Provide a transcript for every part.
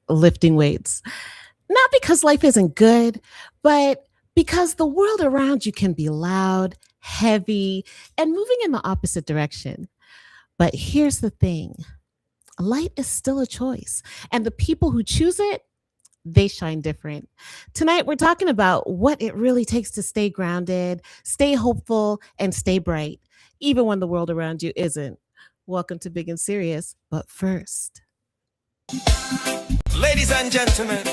lifting weights. Not because life isn't good, but because the world around you can be loud, heavy, and moving in the opposite direction. But here's the thing, light is still a choice, and the people who choose it, they shine different. Tonight, we're talking about what it really takes to stay grounded, stay hopeful, and stay bright, even when the world around you isn't. Welcome to Big and Serious. But first, ladies and gentlemen,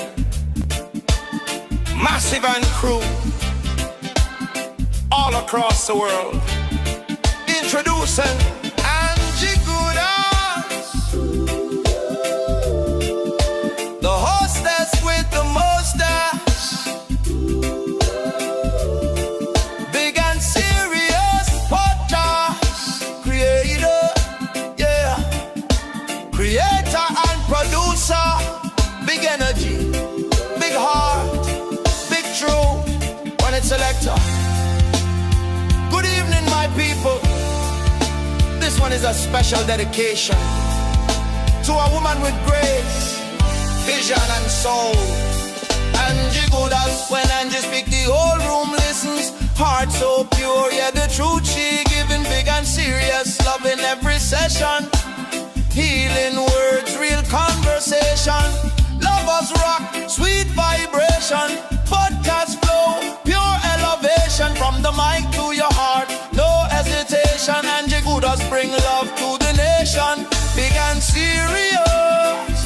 Massive and crew all across the world, introducing Angie Goodaz, the hostess with the mustache, big and serious podcast creator, yeah, creator and producer, big energy, big heart, big true, when it's selector. Good evening, my people. This one is a special dedication to a woman with grace, vision and soul. Angie Goodaz. When Angie speak, the whole room listens. Heart so pure, yeah, the truth she giving, big and serious, loving every session. Healing words, real conversation. Lovers rock, sweet vibration. Podcast flow, pure elevation. From the mic to your heart, no hesitation. Angie Goodaz bring love to the nation. Big and serious,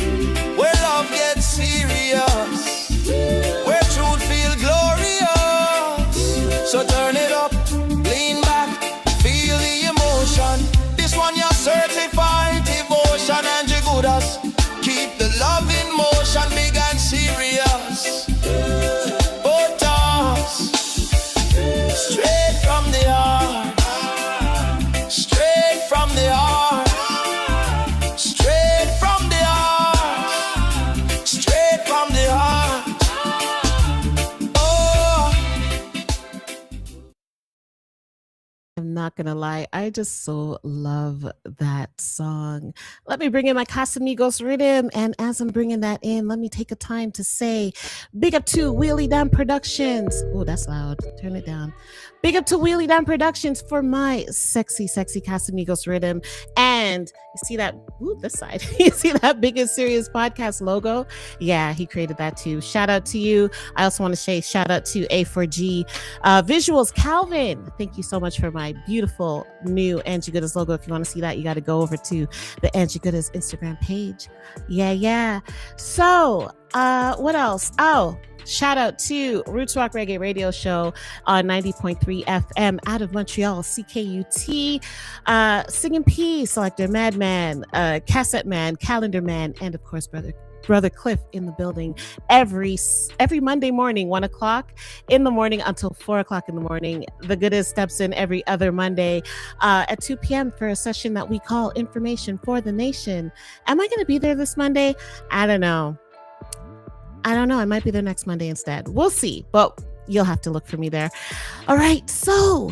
where love gets serious, where truth feel glorious. So turn it up, lean back, feel the emotion. This one you're certified devotion. Angie Goodaz, keep the love in motion. Big and serious, both us, straight from the heart, straight from the heart, straight from the heart, straight from the heart. Oh, I'm not gonna lie, I just so love that song. Let me bring in my Casamigos rhythm, and as I'm bringing that in, let me take a time to say big up to Wheelie Down Productions. Oh, that's loud. Turn it down. Big up to Wheelie Down Productions for my sexy Casamigos rhythm. And you see that, this side, you see that Big and Serious podcast logo? Yeah, he created that too. Shout out to you. I also want to say shout out to A4G Visuals, Calvin. Thank you so much for my beautiful new Angie Goodaz logo. If you want to see that, you got to go over to the Angie Goodaz Instagram page. Yeah. So, what else? Oh, shout out to Roots Rock Reggae Radio Show on 90.3 FM out of Montreal, CKUT, Singing P, Selector Madman, Cassette Man, Calendar Man, and of course, Brother Cliff in the building every Monday morning, 1 o'clock in the morning until 4 o'clock in the morning. The Goodaz steps in every other Monday at 2 p.m. for a session that we call Information for the Nation. Am I going to be there this Monday? I don't know. I might be there next Monday instead. We'll see, but you'll have to look for me there. All right. So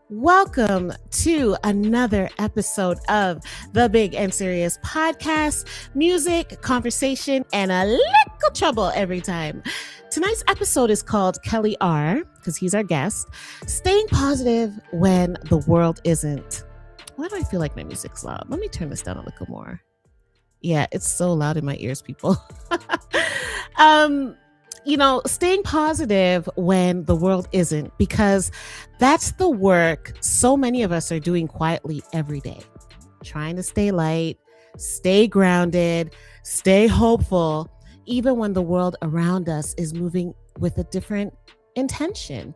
welcome to another episode of the Big and Serious podcast. Music, conversation, and a little trouble every time. Tonight's episode is called Kelly R, because he's our guest, Staying Positive When the World Isn't. Why do I feel like my music's loud? Let me turn this down a little more. Yeah, it's so loud in my ears, people. Staying positive when the world isn't, because that's the work so many of us are doing quietly every day. Trying to stay light, stay grounded, stay hopeful, even when the world around us is moving with a different intention.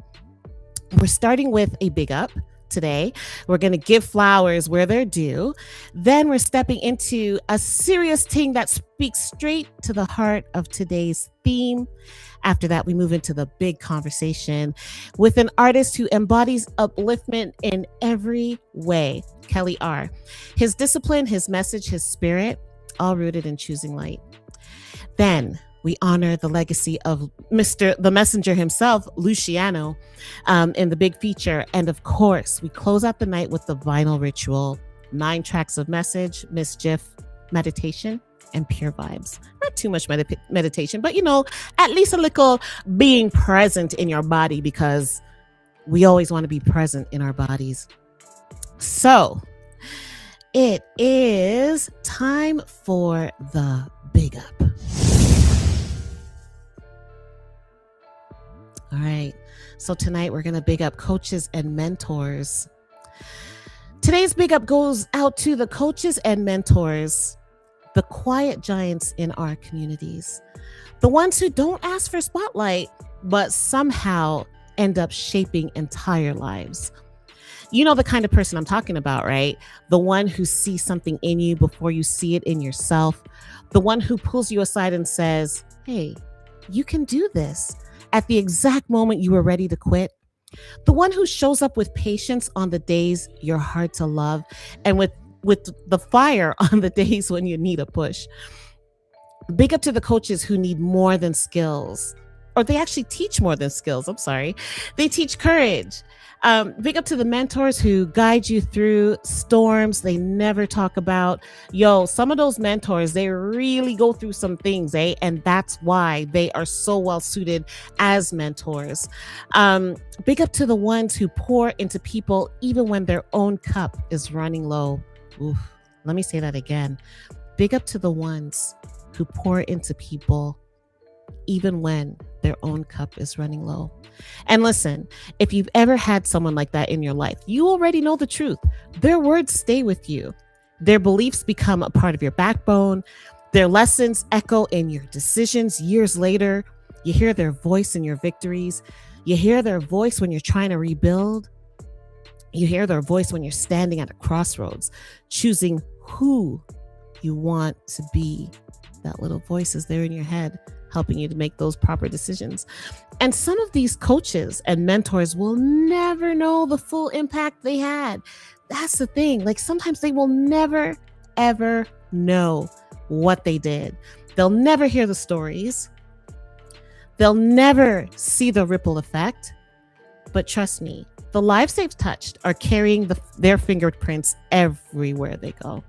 We're starting with a big up today. We're going to give flowers where they're due. Then we're stepping into a serious ting that speaks straight to the heart of today's theme. After that, we move into the big conversation with an artist who embodies upliftment in every way, Kelly R. His discipline, his message, his spirit, all rooted in choosing light. Then we honor the legacy of the messenger himself, Luciano, in the big feature. And of course, we close out the night with the vinyl ritual, 9 tracks of message, mischief, meditation, and pure vibes. Not too much meditation, but at least a little being present in your body, because we always want to be present in our bodies. So it is time for the big up. All right. So tonight we're going to big up coaches and mentors. Today's big up goes out to the coaches and mentors, the quiet giants in our communities, the ones who don't ask for spotlight, but somehow end up shaping entire lives. You know the kind of person I'm talking about, right? The one who sees something in you before you see it in yourself. The one who pulls you aside and says, hey, you can do this, at the exact moment you were ready to quit. The one who shows up with patience on the days you're hard to love, and with the fire on the days when you need a push. Big up to the coaches who need more than skills, or they actually teach more than skills. I'm sorry. They teach courage. Big up to the mentors who guide you through storms they never talk about. Some of those mentors, they really go through some things, and that's why they are so well suited as mentors. Big up to the ones who pour into people even when their own cup is running low. Oof. Let me say that again. Big up to the ones who pour into people even when their own cup is running low. And listen, if you've ever had someone like that in your life, you already know the truth. Their words stay with you. Their beliefs become a part of your backbone. Their lessons echo in your decisions years later. You hear their voice in your victories. You hear their voice when you're trying to rebuild. You hear their voice when you're standing at a crossroads, choosing who you want to be. That little voice is there in your head, helping you to make those proper decisions. And some of these coaches and mentors will never know the full impact they had. That's the thing. Like, sometimes they will never, ever know what they did. They'll never hear the stories. They'll never see the ripple effect. But trust me, the lives they've touched are carrying their fingerprints everywhere they go.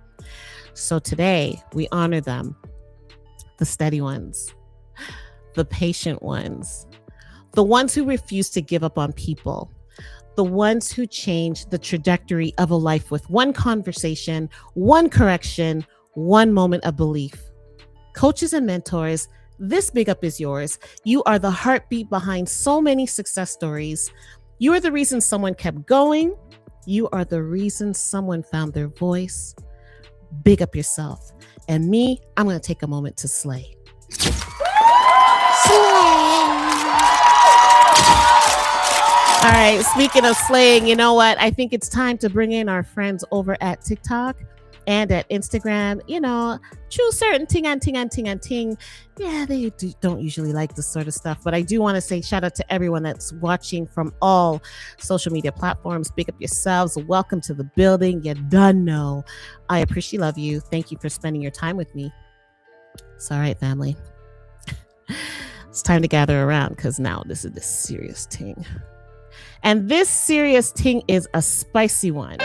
So today, we honor them. The steady ones, the patient ones, the ones who refuse to give up on people, the ones who change the trajectory of a life with one conversation, one correction, one moment of belief. Coaches and mentors, this big up is yours. You are the heartbeat behind so many success stories. You are the reason someone kept going. You are the reason someone found their voice. Big up yourself. And me, I'm going to take a moment to slay. All right, speaking of slaying, you know what? I think it's time to bring in our friends over at TikTok and at Instagram. True certain ting and ting and ting and ting. Yeah, they don't usually like this sort of stuff, but I do want to say shout out to everyone that's watching from all social media platforms. Big up yourselves. Welcome to the building. You done know. I appreciate, love you. Thank you for spending your time with me. It's all right, family. It's time to gather around, because now this is the serious ting. And this serious ting is a spicy one,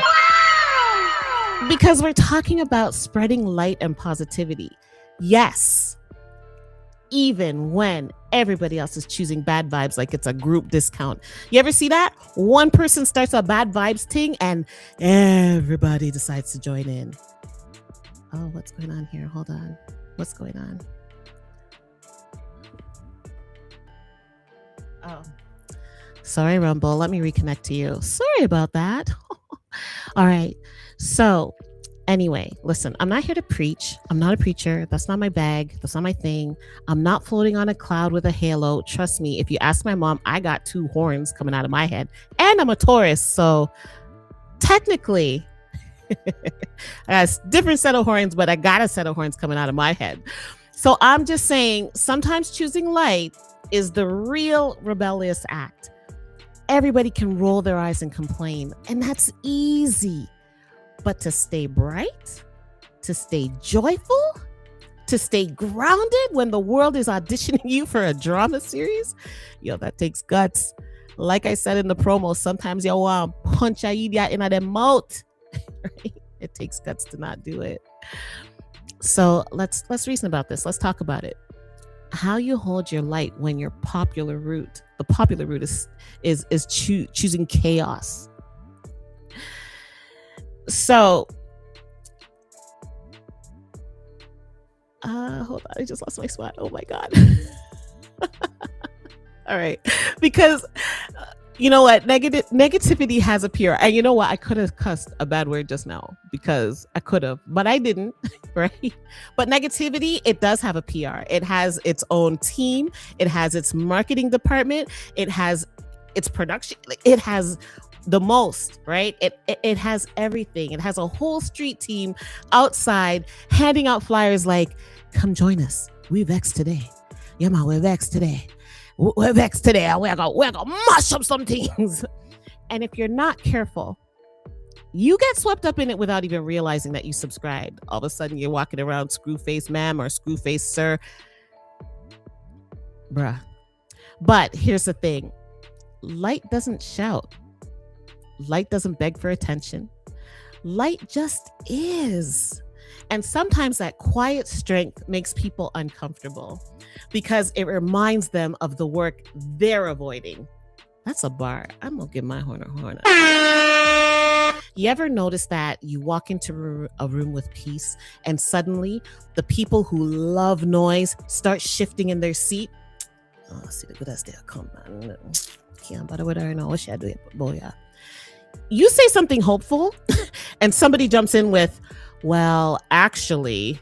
because we're talking about spreading light and positivity. Yes, even when everybody else is choosing bad vibes like it's a group discount. You ever see that? One person starts a bad vibes ting and everybody decides to join in. Oh, what's going on here? Hold on. What's going on? Oh, sorry, Rumble. Let me reconnect to you. Sorry about that. All right. So anyway, listen, I'm not here to preach. I'm not a preacher. That's not my bag. That's not my thing. I'm not floating on a cloud with a halo. Trust me, if you ask my mom, I got 2 horns coming out of my head, and I'm a Taurus. So technically, I got a different set of horns, but I got a set of horns coming out of my head. So I'm just saying, sometimes choosing light is the real rebellious act. Everybody can roll their eyes and complain, and that's easy. But to stay bright, to stay joyful, to stay grounded when the world is auditioning you for a drama series, that takes guts. Like I said in the promo, sometimes you want to punch a idiot in the mouth. Right? It takes guts to not do it. So let's reason about this. Let's talk about it. How you hold your light when your popular route, the popular route is choosing chaos. So hold on, I just lost my spot. Oh my god. All right, because you know what, negativity has a PR, and you know what, I could have cussed a bad word just now because I could have, but I didn't. Right? But negativity, it does have a PR. It has its own team. It has its marketing department. It has its production. It has the most, right? It has everything. It has a whole street team outside handing out flyers like, come join us. We vex today. Yeah, man, we're vexed today. We're vexed today. We're gonna mash up some things. And if you're not careful, you get swept up in it without even realizing that you subscribed. All of a sudden, you're walking around screwface ma'am or screwface sir. Bruh. But here's the thing. Light doesn't shout. Light doesn't beg for attention. Light just is. And sometimes that quiet strength makes people uncomfortable because it reminds them of the work they're avoiding. That's a bar. I'm going to give my horn a horn. You ever notice that you walk into a room with peace and suddenly the people who love noise start shifting in their seat? Oh, see the good as they come, man. Can't bother with her now. What should I do? Boy, yeah. You say something hopeful and somebody jumps in with, well, actually,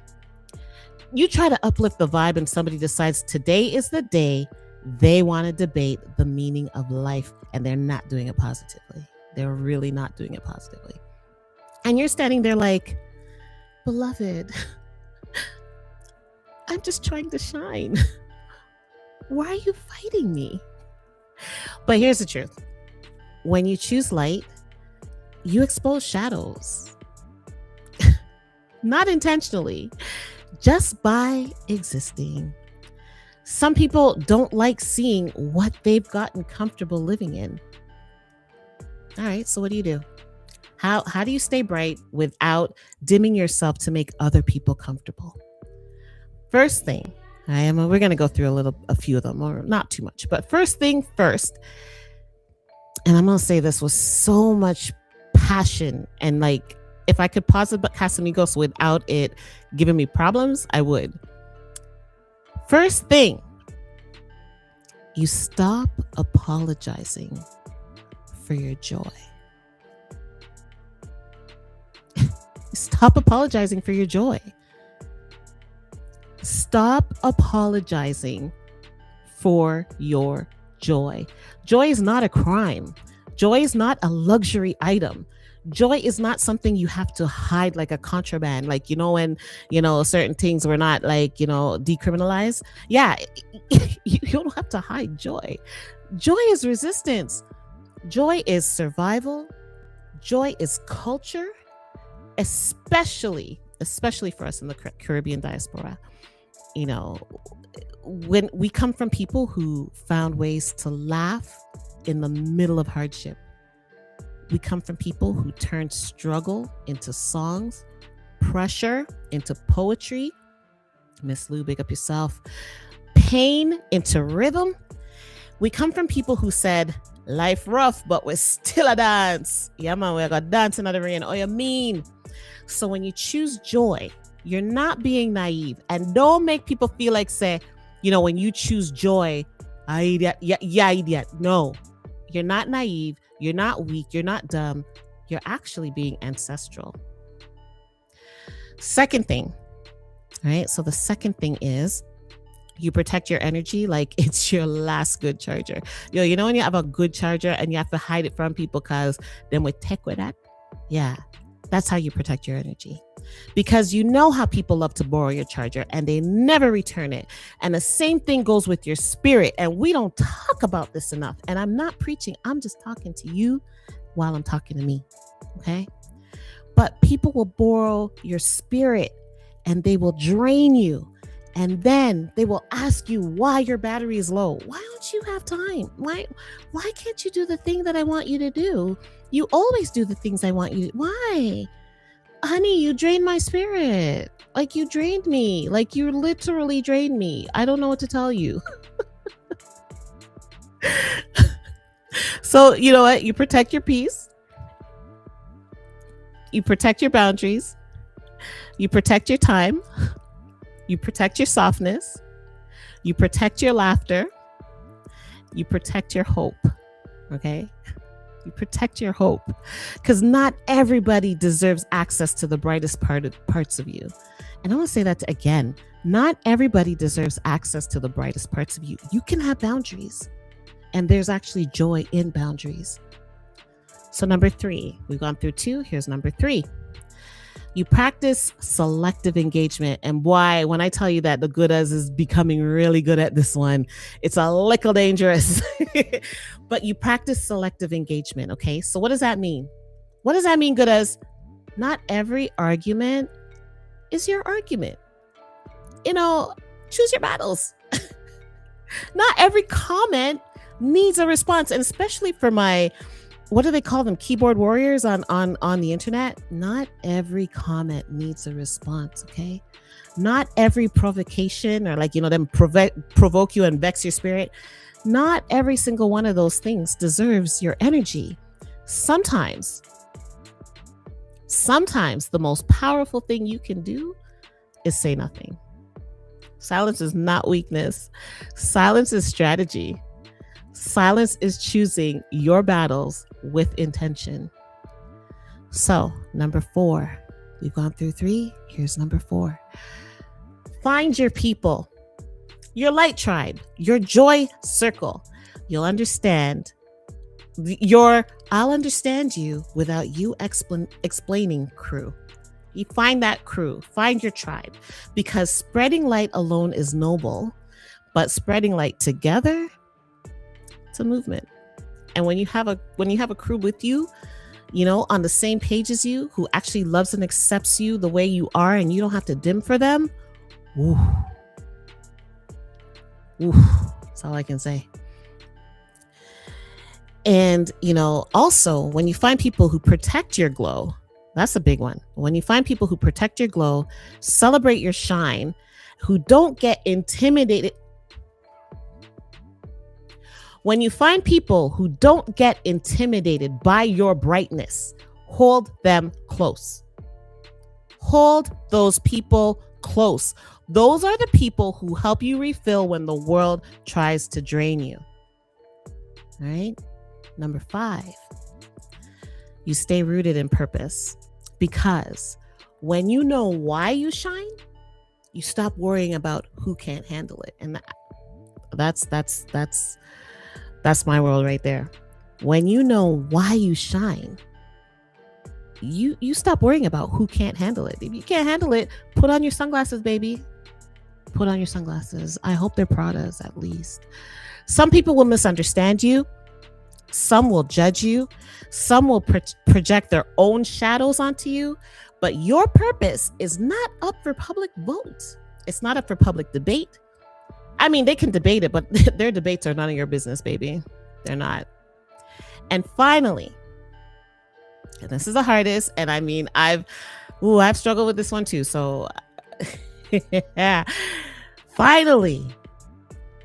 you try to uplift the vibe and somebody decides today is the day they want to debate the meaning of life and they're not doing it positively. They're really not doing it positively. And you're standing there like, beloved, I'm just trying to shine. Why are you fighting me? But here's the truth. When you choose light, you expose shadows. Not intentionally, just by existing. Some people don't like seeing what they've gotten comfortable living in. All right, so what do? How do you stay bright without dimming yourself to make other people comfortable? First thing, we're going to go through a few of them, or not too much, but first thing first, and I'm going to say this with so much passion, and like, if I could pause it, but Casamigos without it giving me problems, I would. First thing, you stop apologizing for your joy. Stop apologizing for your joy. Stop apologizing for your joy. Joy is not a crime. Joy is not a luxury item. Joy is not something you have to hide like a contraband. Like, when, certain things were not like, decriminalized. Yeah, you don't have to hide joy. Joy is resistance. Joy is survival. Joy is culture, especially for us in the Caribbean diaspora. When we come from people who found ways to laugh in the middle of hardship. We come from people who turned struggle into songs, pressure into poetry. Miss Lou, big up yourself. Pain into rhythm. We come from people who said, life rough, but we're still a dance. Yeah, man, we're gonna dance in the rain. Oh, you mean? So when you choose joy, you're not being naive. And don't make people feel like, say, when you choose joy, idiot. No, you're not naive. You're not weak. You're not dumb. You're actually being ancestral. Second thing, right? So the second thing is you protect your energy like it's your last good charger. When you have a good charger and you have to hide it from people because then we take with that? Yeah, that's how you protect your energy. Because how people love to borrow your charger and they never return it. And the same thing goes with your spirit. And we don't talk about this enough. And I'm not preaching. I'm just talking to you while I'm talking to me. Okay? But people will borrow your spirit and they will drain you. And then they will ask you why your battery is low. Why don't you have time? Why can't you do the thing that I want you to do? You always do the things I want you to. Why? honey, you drained my spirit. Like, you drained me. Like, you literally drained me. I don't know what to tell you. So, you know what? You protect your peace. You protect your boundaries. You protect your time. You protect your softness. You protect your laughter. You protect your hope. Okay? You protect your hope, because not everybody deserves access to the brightest parts of you. And I want to say that again. Not everybody deserves access to the brightest parts of you. You can have boundaries, and there's actually joy in boundaries. So number 3, we've gone through 2. Here's number 3. You practice selective engagement. And why, when I tell you that the Goodaz is becoming really good at this one, it's a little dangerous. But you practice selective engagement. Okay. So what does that mean? What does that mean, Goodaz? Not every argument is your argument. You know, choose your battles. Not every comment needs a response. And especially for my, what do they call them? Keyboard warriors on the internet. Not every comment needs a response. Okay. Not every provocation, or like, you know, them provoke you and vex your spirit. Not every single one of those things deserves your energy. Sometimes the most powerful thing you can do is say nothing. Silence is not weakness. Silence is strategy. Silence is choosing your battles with intention. So, number 4, we've gone through 3. Here's number 4. Find your people, your light tribe, your joy circle. You'll understand I'll understand you without you explaining crew. You find that crew, find your tribe, because spreading light alone is noble, but spreading light together, it's a movement. And when you have a crew with you, you know, on the same page as you, who actually loves and accepts you the way you are, and you don't have to dim for them, ooh, that's all I can say. And, you know, also when you find people who protect your glow, that's a big one. When you find people who protect your glow, celebrate your shine, who don't get intimidated. When you find people who don't get intimidated by your brightness, hold them close. Hold those people close. Those are the people who help you refill when the world tries to drain you. All right. Number 5, you stay rooted in purpose, because when you know why you shine, you stop worrying about who can't handle it. And that's my world right there. When you know why you shine, you stop worrying about who can't handle it. If you can't handle it, put on your sunglasses, baby. Put on your sunglasses. I hope they're Prada's at least. Some people will misunderstand you. Some will judge you. Some will project their own shadows onto you. But your purpose is not up for public vote. It's not up for public debate. I mean, they can debate it, but their debates are none of your business, baby. They're not. And finally, and this is the hardest, and I mean, I've struggled with this one too. So yeah. Finally,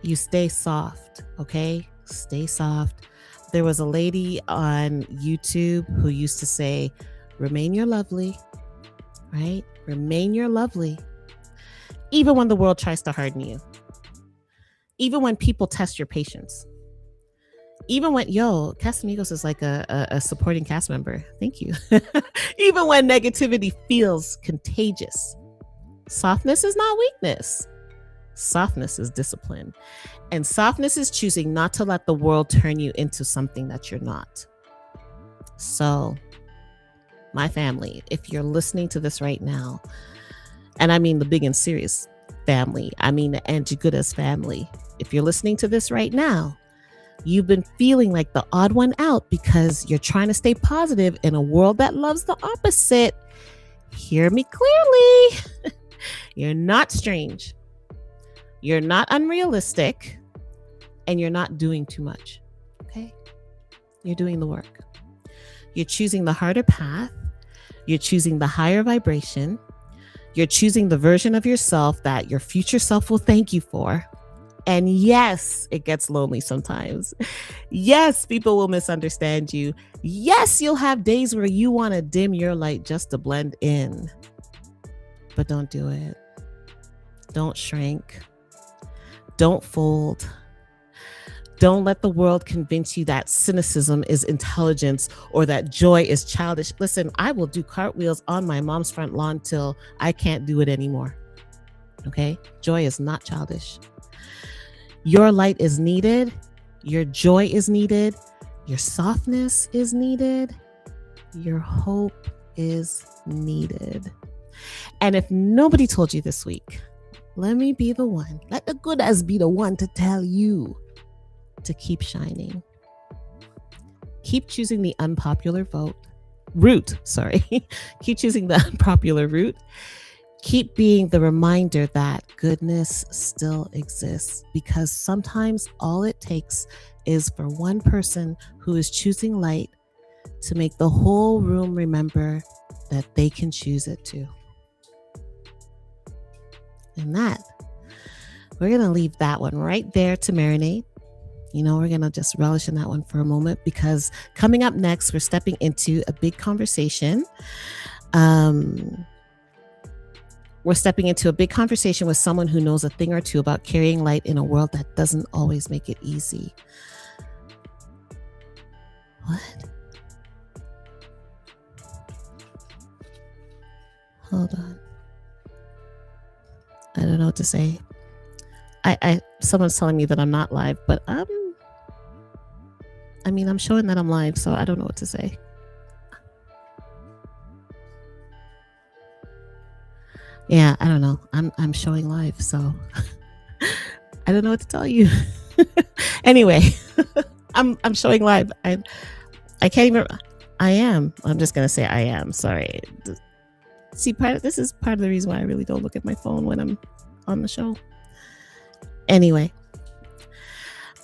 you stay soft, okay? Stay soft. There was a lady on YouTube who used to say, remain your lovely, right? Remain your lovely. Even when the world tries to harden you. Even when people test your patience. Even when, Casamigos is like a supporting cast member. Thank you. Even when negativity feels contagious. Softness is not weakness. Softness is discipline. And softness is choosing not to let the world turn you into something that you're not. So, my family, if you're listening to this right now, and I mean the big and serious family, I mean the Angie Goodaz family, if you're listening to this right now, you've been feeling like the odd one out because you're trying to stay positive in a world that loves the opposite. Hear me clearly. You're not strange. You're not unrealistic. And you're not doing too much. Okay? You're doing the work. You're choosing the harder path. You're choosing the higher vibration. You're choosing the version of yourself that your future self will thank you for. And yes, it gets lonely sometimes. Yes, people will misunderstand you. Yes, you'll have days where you want to dim your light just to blend in. But don't do it. Don't shrink. Don't fold. Don't let the world convince you that cynicism is intelligence or that joy is childish. Listen, I will do cartwheels on my mom's front lawn till I can't do it anymore. Okay? Joy is not childish. Your light is needed. Your joy is needed. Your softness is needed. Your hope is needed. And if nobody told you this week, let me be the one. Let the Goodaz be the one to tell you to keep shining. Keep choosing the unpopular route. Keep choosing the unpopular route. Keep being the reminder that goodness still exists, because sometimes all it takes is for one person who is choosing light to make the whole room remember that they can choose it too. And that, we're going to leave that one right there to marinate. We're going to just relish in that one for a moment, because coming up next, we're stepping into a big conversation. We're stepping into a big conversation with someone who knows a thing or two about carrying light in a world that doesn't always make it easy. What? Hold on. I don't know what to say. Someone's telling me that I'm not live, but I'm showing that I'm live, so I don't know what to say. Yeah, I don't know. I'm showing live, so I don't know what to tell you. Anyway, I'm showing live. I can't even. I am. I'm just gonna say I am. Sorry. See, this is part of the reason why I really don't look at my phone when I'm on the show. Anyway,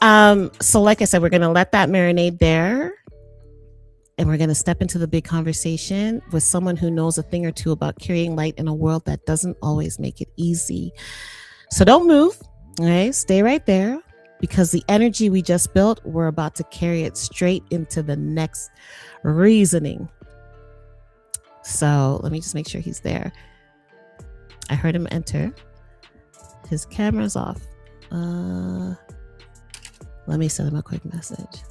so like I said, we're gonna let that marinate there, and we're gonna step into the big conversation with someone who knows a thing or two about carrying light in a world that doesn't always make it easy. So don't move, okay? Stay right there, because the energy we just built, we're about to carry it straight into the next reasoning. So let me just make sure he's there. I heard him enter. His camera's off. Let me send him a quick message.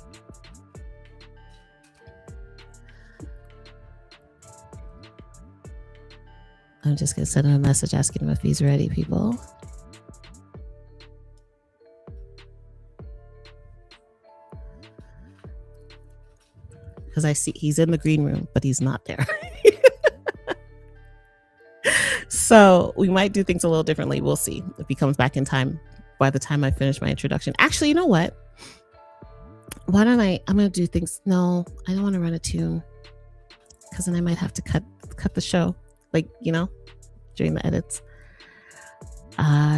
I'm just going to send him a message asking him if he's ready, people. Because I see he's in the green room, but he's not there. So we might do things a little differently. We'll see if he comes back in time by the time I finish my introduction. Actually, you know what? Why don't I'm going to do things. No, I don't want to run a tune, because then I might have to cut the show, during the edits.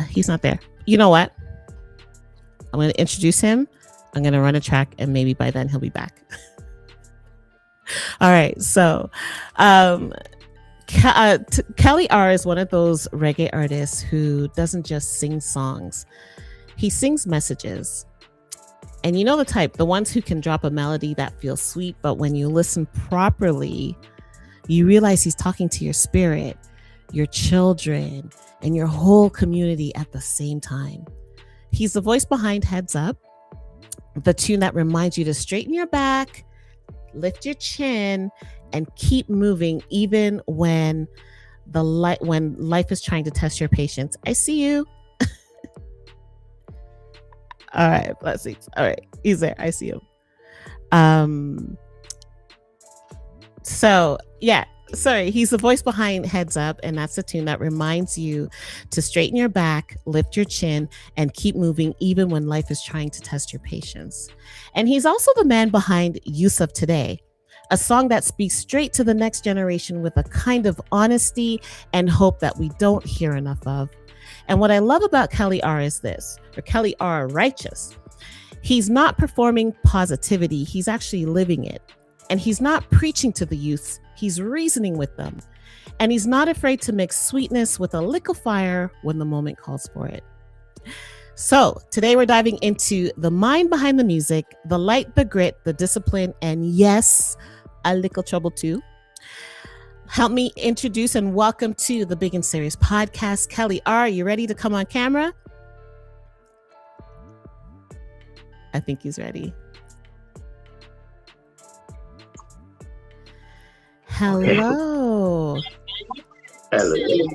He's not there. You know what? I'm going to introduce him. I'm going to run a track, and maybe by then he'll be back. All right. So, Kelly R is one of those reggae artists who doesn't just sing songs. He sings messages. And you know the type, the ones who can drop a melody that feels sweet, but when you listen properly, you realize he's talking to your spirit, your children, and your whole community at the same time. He's the voice behind Heads Up, the tune that reminds you to straighten your back, lift your chin, and keep moving even when life is trying to test your patience. I see you. All right, blessings. All right, he's there. I see him. So yeah, sorry, he's the voice behind Heads Up, and that's the tune that reminds you to straighten your back, lift your chin, and keep moving even when life is trying to test your patience. And he's also the man behind Use of Today, a song that speaks straight to the next generation with a kind of honesty and hope that we don't hear enough of. And what I love about Kelly R is this, or Kelly R Righteous. He's not performing positivity, he's actually living it. And he's not preaching to the youth, he's reasoning with them. And he's not afraid to mix sweetness with a lick of fire when the moment calls for it. So today we're diving into the mind behind the music, the light, the grit, the discipline, and yes, a Likkle Trouble too. Help me introduce and welcome to the Big and Serious podcast. Kelly R., you ready to come on camera? I think he's ready. Hello. Hello. Okay.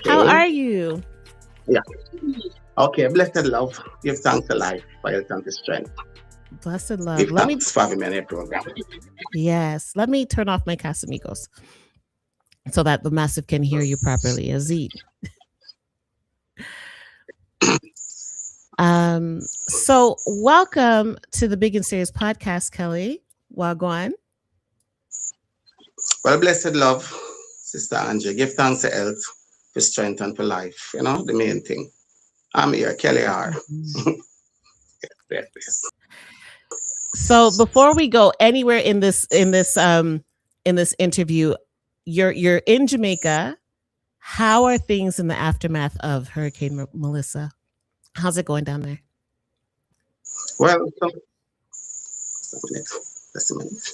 How are you? Yeah. Okay. Blessed love. Give thanks to life. Give thanks to strength. Blessed love. Give thanks for having me on your program. Yes. Let me turn off my Casamigos so that the massive can hear you properly. Azid. So welcome to the Big and Serious podcast, Kelly. Wagwan. Well, blessed love, Sister Angie. Give thanks to health, for strength, and for life. You know, the main thing. I'm here, Kelly R. Yes. So before we go anywhere in this interview, you're in Jamaica. How are things in the aftermath of Hurricane Melissa? How's it going down there? Well, just a minute.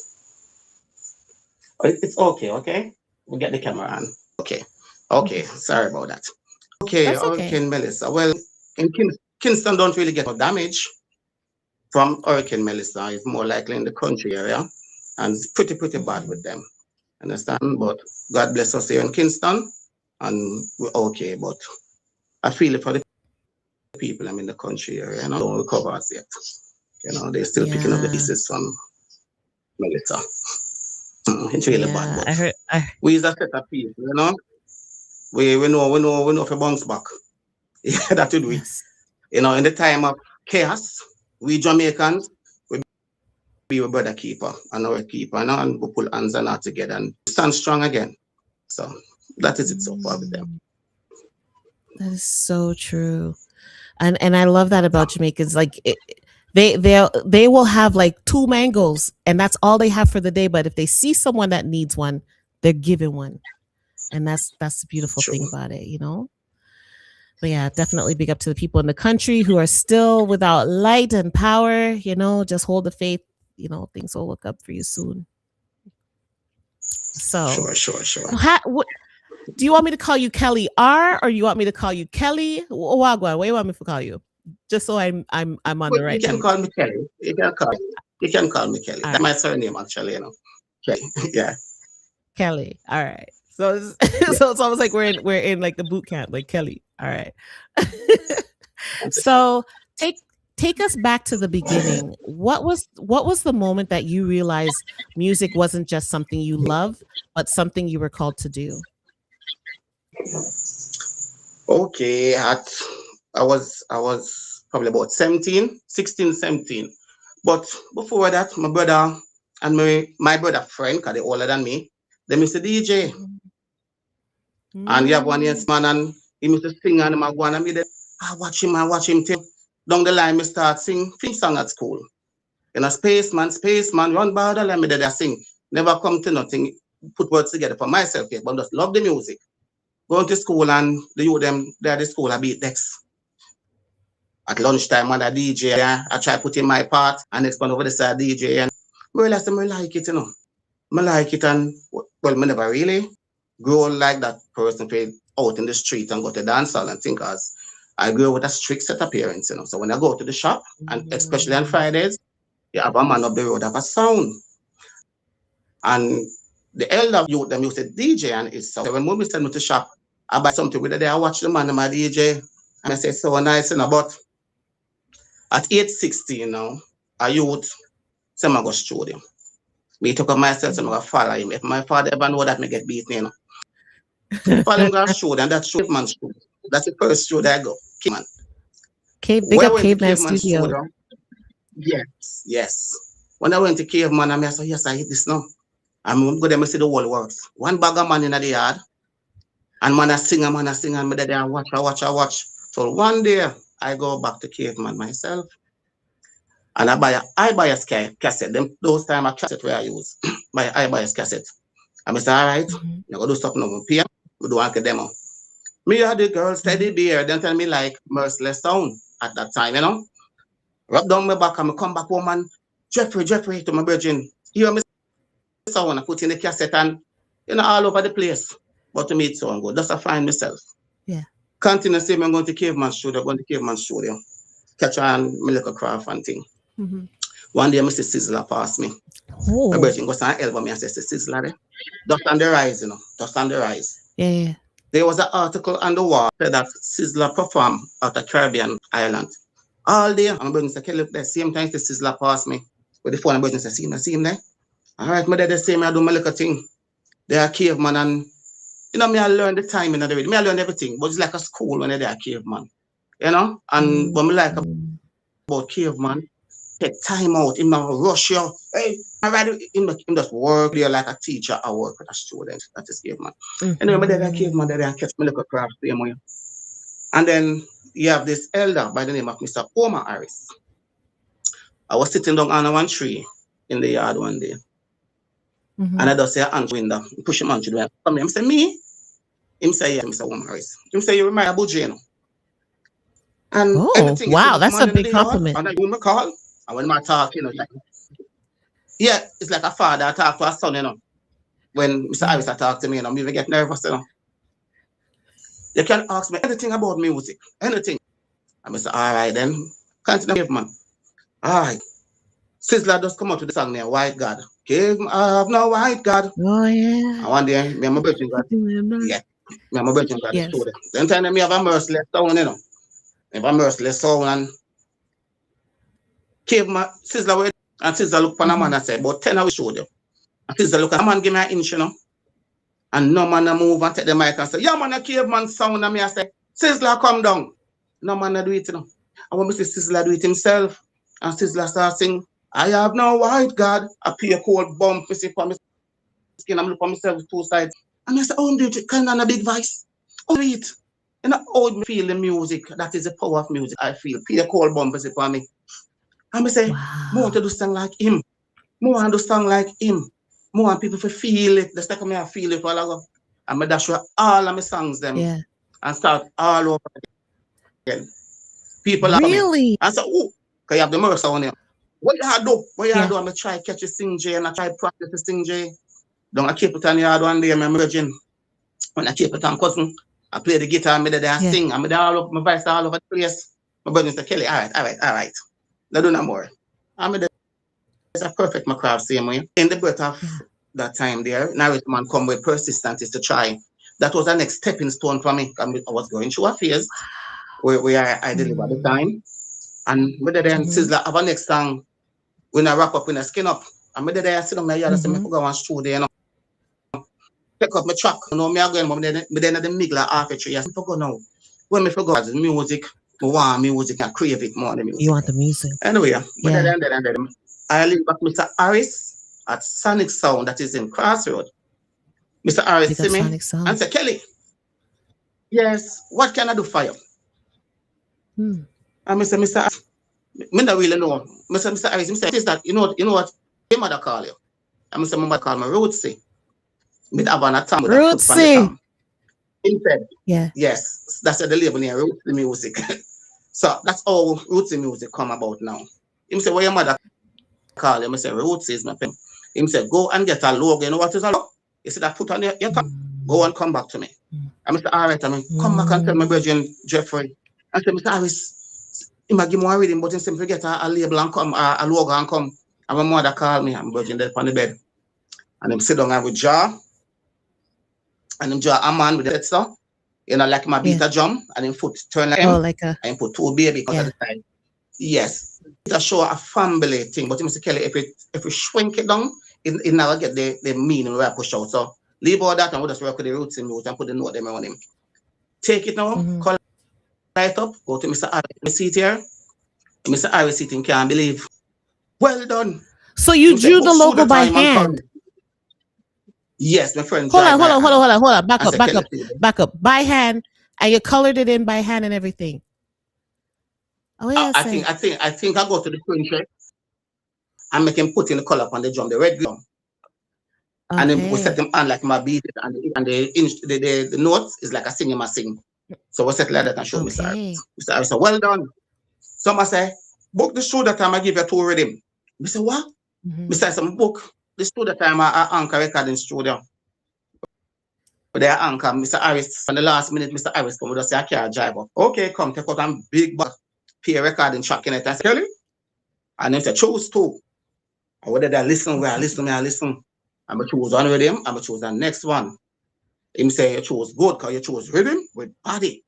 It's okay. We'll get the camera on. Okay. Sorry about that. Okay, Hurricane Melissa. Well, in Kingston don't really get no damage from Hurricane Melissa. It's more likely in the country area, and it's pretty bad with them. Understand? But God bless us here in Kingston, and we're okay. But I feel it for the people in the country area. You know, don't recover as yet. You know, they're still picking up the pieces from Melissa. It's really bad. But we is a set of people, you know. We know for bounce back. Yeah, that would we. You know, in the time of chaos, we Jamaicans, we be a brother keeper and our keeper, and we pull hands and heart together and stand strong again. So that is it so far with them. That is so true. And I love that about Jamaicans. Like they will have like 2 mangoes and that's all they have for the day. But if they see someone that needs one, they're given one. And that's the beautiful thing about it, you know? But yeah, definitely big up to the people in the country who are still without light and power, you know, just hold the faith, you know, things will look up for you soon. So Sure. Do you want me to call you Kelly R or you want me to call you Kelly? Wagwan, what do you want me to call you? Just so I'm on the right. You can call me Kelly. You can call me Kelly. That's my surname actually, you know. Kelly. Yeah. Kelly. All right. So it's almost like we're in like the boot camp, like Kelly. All right. So take us back to the beginning. What was the moment that you realized music wasn't just something you love, but something you were called to do? Okay, I was probably about 16, 17. But before that, my brother and my brother friend, because they're older than me, they used to DJ. And you have one yes man and he used to sing and I go and me there. I watch him till down the line me start sing film song at school. You know, spaceman, run by the line me there sing. Never come to nothing, put words together for myself yet, but just love the music. Going to school and the youth them there at the school I beat decks. At lunchtime when I DJ, I try put in my part and next one over the side DJ and I realize I like it, you know. I like it and well, I never really grow like that person played out in the street and go to dance hall and think as I grew with a strict set of parents, you know. So when I go to the shop and especially on Fridays, you have a man up the road have a sound. And the elder youth them used to DJ and it's so when mommy send me to shop, I buy something with it there, I watch the man and my DJ and I say so nice, you know, but at 8:16, you know, a youth say I go studio. Me took up myself and I follow him. If my father ever know that me get beaten, you know. Follow him to show and that caveman show. That's the first show that I go. Caveman. Big up Caveman Studio. Yes. When I went to Caveman, I said, yes, I hit this now. I'm going to go there and see the whole works. One bag of man in the yard. And man I sing and me there I watch. So one day I go back to Caveman myself. And I buy a cassette. Them those time a cassette where I use. I buy a cassette. And I say, all right, you go do something over here. We do like a demo. Me had the girl steady beer, then tell me like merciless sound at that time, you know. Rub down my back and I come back woman, Jeffrey to my virgin. Hear me sound, I put in the cassette and all over the place. But to me it's so good. Just I find myself. Yeah. Continue saying I'm going to Caveman Studio. Catch on my little craft and thing. One day I see Sizzler pass me. My virgin goes on elbow me and says, Sizzler there. Just on the rise, Just on the rise. Yeah. There was an article on the wall that Sizzler performed at a Caribbean island. All day, I'm going to say, look, the same time the Sizzler passed me. With the phone, I'm going to say, see him there? All right, my dad say, I do my little thing. They are caveman and, me I learn the timing of the rhythm. I learn everything, but it's like a school when they're a caveman. And what I like about caveman, take time out, him not rush you. Hey, I rather him just work there like a teacher or work with a student. That is caveman. Anyway, my dad caveman there and catch my little craft same way. And then you have this elder by the name of Mr. Omar Harris. I was sitting down under one tree in the yard one day. And I just say, Angie window, push him on to the window. Come here, I say, me? Him say, yeah, Mr. Omar Harris. Him say, you remind about Jane. And everything wow, that's a big compliment. And I do my call. And when I talk, like, yeah, it's like a father talk to a son, When Mr. Harris talk to me, I'm even get nervous, You can ask me anything about music, anything. And I say, all right, then, continue, man. All right. Sizzler just come out to the song there, White God. Give up no white God. Oh, yeah. And one day, me and my virgin God. Yeah. Me and my virgin God. Yes. Then time me have a merciless sound, Have a merciless sound and cave my Sizzler with and Sizzler look upon a man and say, about 10 hours showed you. And Sizzler look at a man give me an inch, And no man move and take the mic and say, yeah, man, a caveman sound. And me I say, Sizzler come down. No man do it, And when me see Sizzler do it himself, and Sizzler start sing, I have no white God. I pay a cold bump, I see for my skin, I'm looking for myself two sides. And I say, oh, do it kind of a big voice. Oh, do it. How me feel the music. That is the power of music. I feel. Pay a cold bump, I see for me. And I say, more want to do song like him. More want to do song like him. More want people to feel it. The second I feel it while ago. And I dash all of my songs them. Yeah. And start all over again. People really? And say, oh, because you have the mercy on him. What you do? I'm going to try catch a sing J and I try practice the sing J. Don't I keep it on the yard one day, my virgin. When I keep it on cousin, I play the guitar, I'm there and sing. I'm there all over my voice all over the place. My brother said, Kelly, all right. Don't do no more. I'm there. It's a perfect my craft same way. In the birth of that time there, narrative man come with persistence is to try. That was the next stepping stone for me. I was going through a phase where I delivered the time. And whether then Sizzler have a next song when I wrap up, when I skin up. And whether they sit on my yard and say, I go on studio, Pick up my track, me are going, but then at the middle of half a tree, I forgot now. When me forgot the music, I want music, I crave it more than music. You want the music. Anyway, but then I leave back Mr. Harris at Sonic Sound that is in Crossroad. Mr. Harris see me and say, Kelly, yes, what can I do for you? And I say, Mr. Harris, I don't really know. Mr. Harris, say, is that, you know what? Your mother call you. And Mr. Mother call me Rootsy. Me have an atom with Rootsy. He said, yes, that's the label name, Rootsy Music. So that's how Rootsy Music come about now. He said, what your mother call you? I say, Rootsy is my pen. He said, go and get a logo. You know what is a logo? He said, I put on your tongue. Go and come back to me. I said, all right, come back and tell my brother Jeffrey. I said, Mr. Harris, he might give me a reading, but he said, forget a label and come, a logo and come. And my mother called me, I'm virgin there on the bed. And him sit down and with jaw. And him draw a man with the head stuff. Like my beat a drum. And him foot turn like him. Oh, like a... And put two baby at the side. Yes. It's show a family thing. But Mr. Kelly, if we shrink it down, it never get the meaning where I push out. So leave all that and we'll just work with the roots in music and put the note them around him. Take it now, call it up, go to Mr. Harris seat here. Mr. Harris sitting can't believe. Well done. So you drew the logo by hand? Yes, my friend. Hold on. Back up. By hand, and you colored it in by hand and everything. Oh yeah. I think I go to the printer. and make him put in the color on the drum, the red drum. And then we set him on like my beat, and the notes is like a sing him a sing. So we set like that and show Mr. Harris. Mr. Harris said, well done. Some say, book the show that time I give you 2 rhythm. We say, what? Mr. Harris said, book the show that time I anchor recording studio. But they anchor, Mr. Harris, on the last minute, Mr. Harris come with us, say, I can't drive up. Okay, come, take out a big but peer recording track in it. I say, really? And then say, choose 2. And whether they listen, where I listen. I'm going to choose one rhythm, I'm going to choose the next one. Him say, you choose good, because you choose rhythm with body.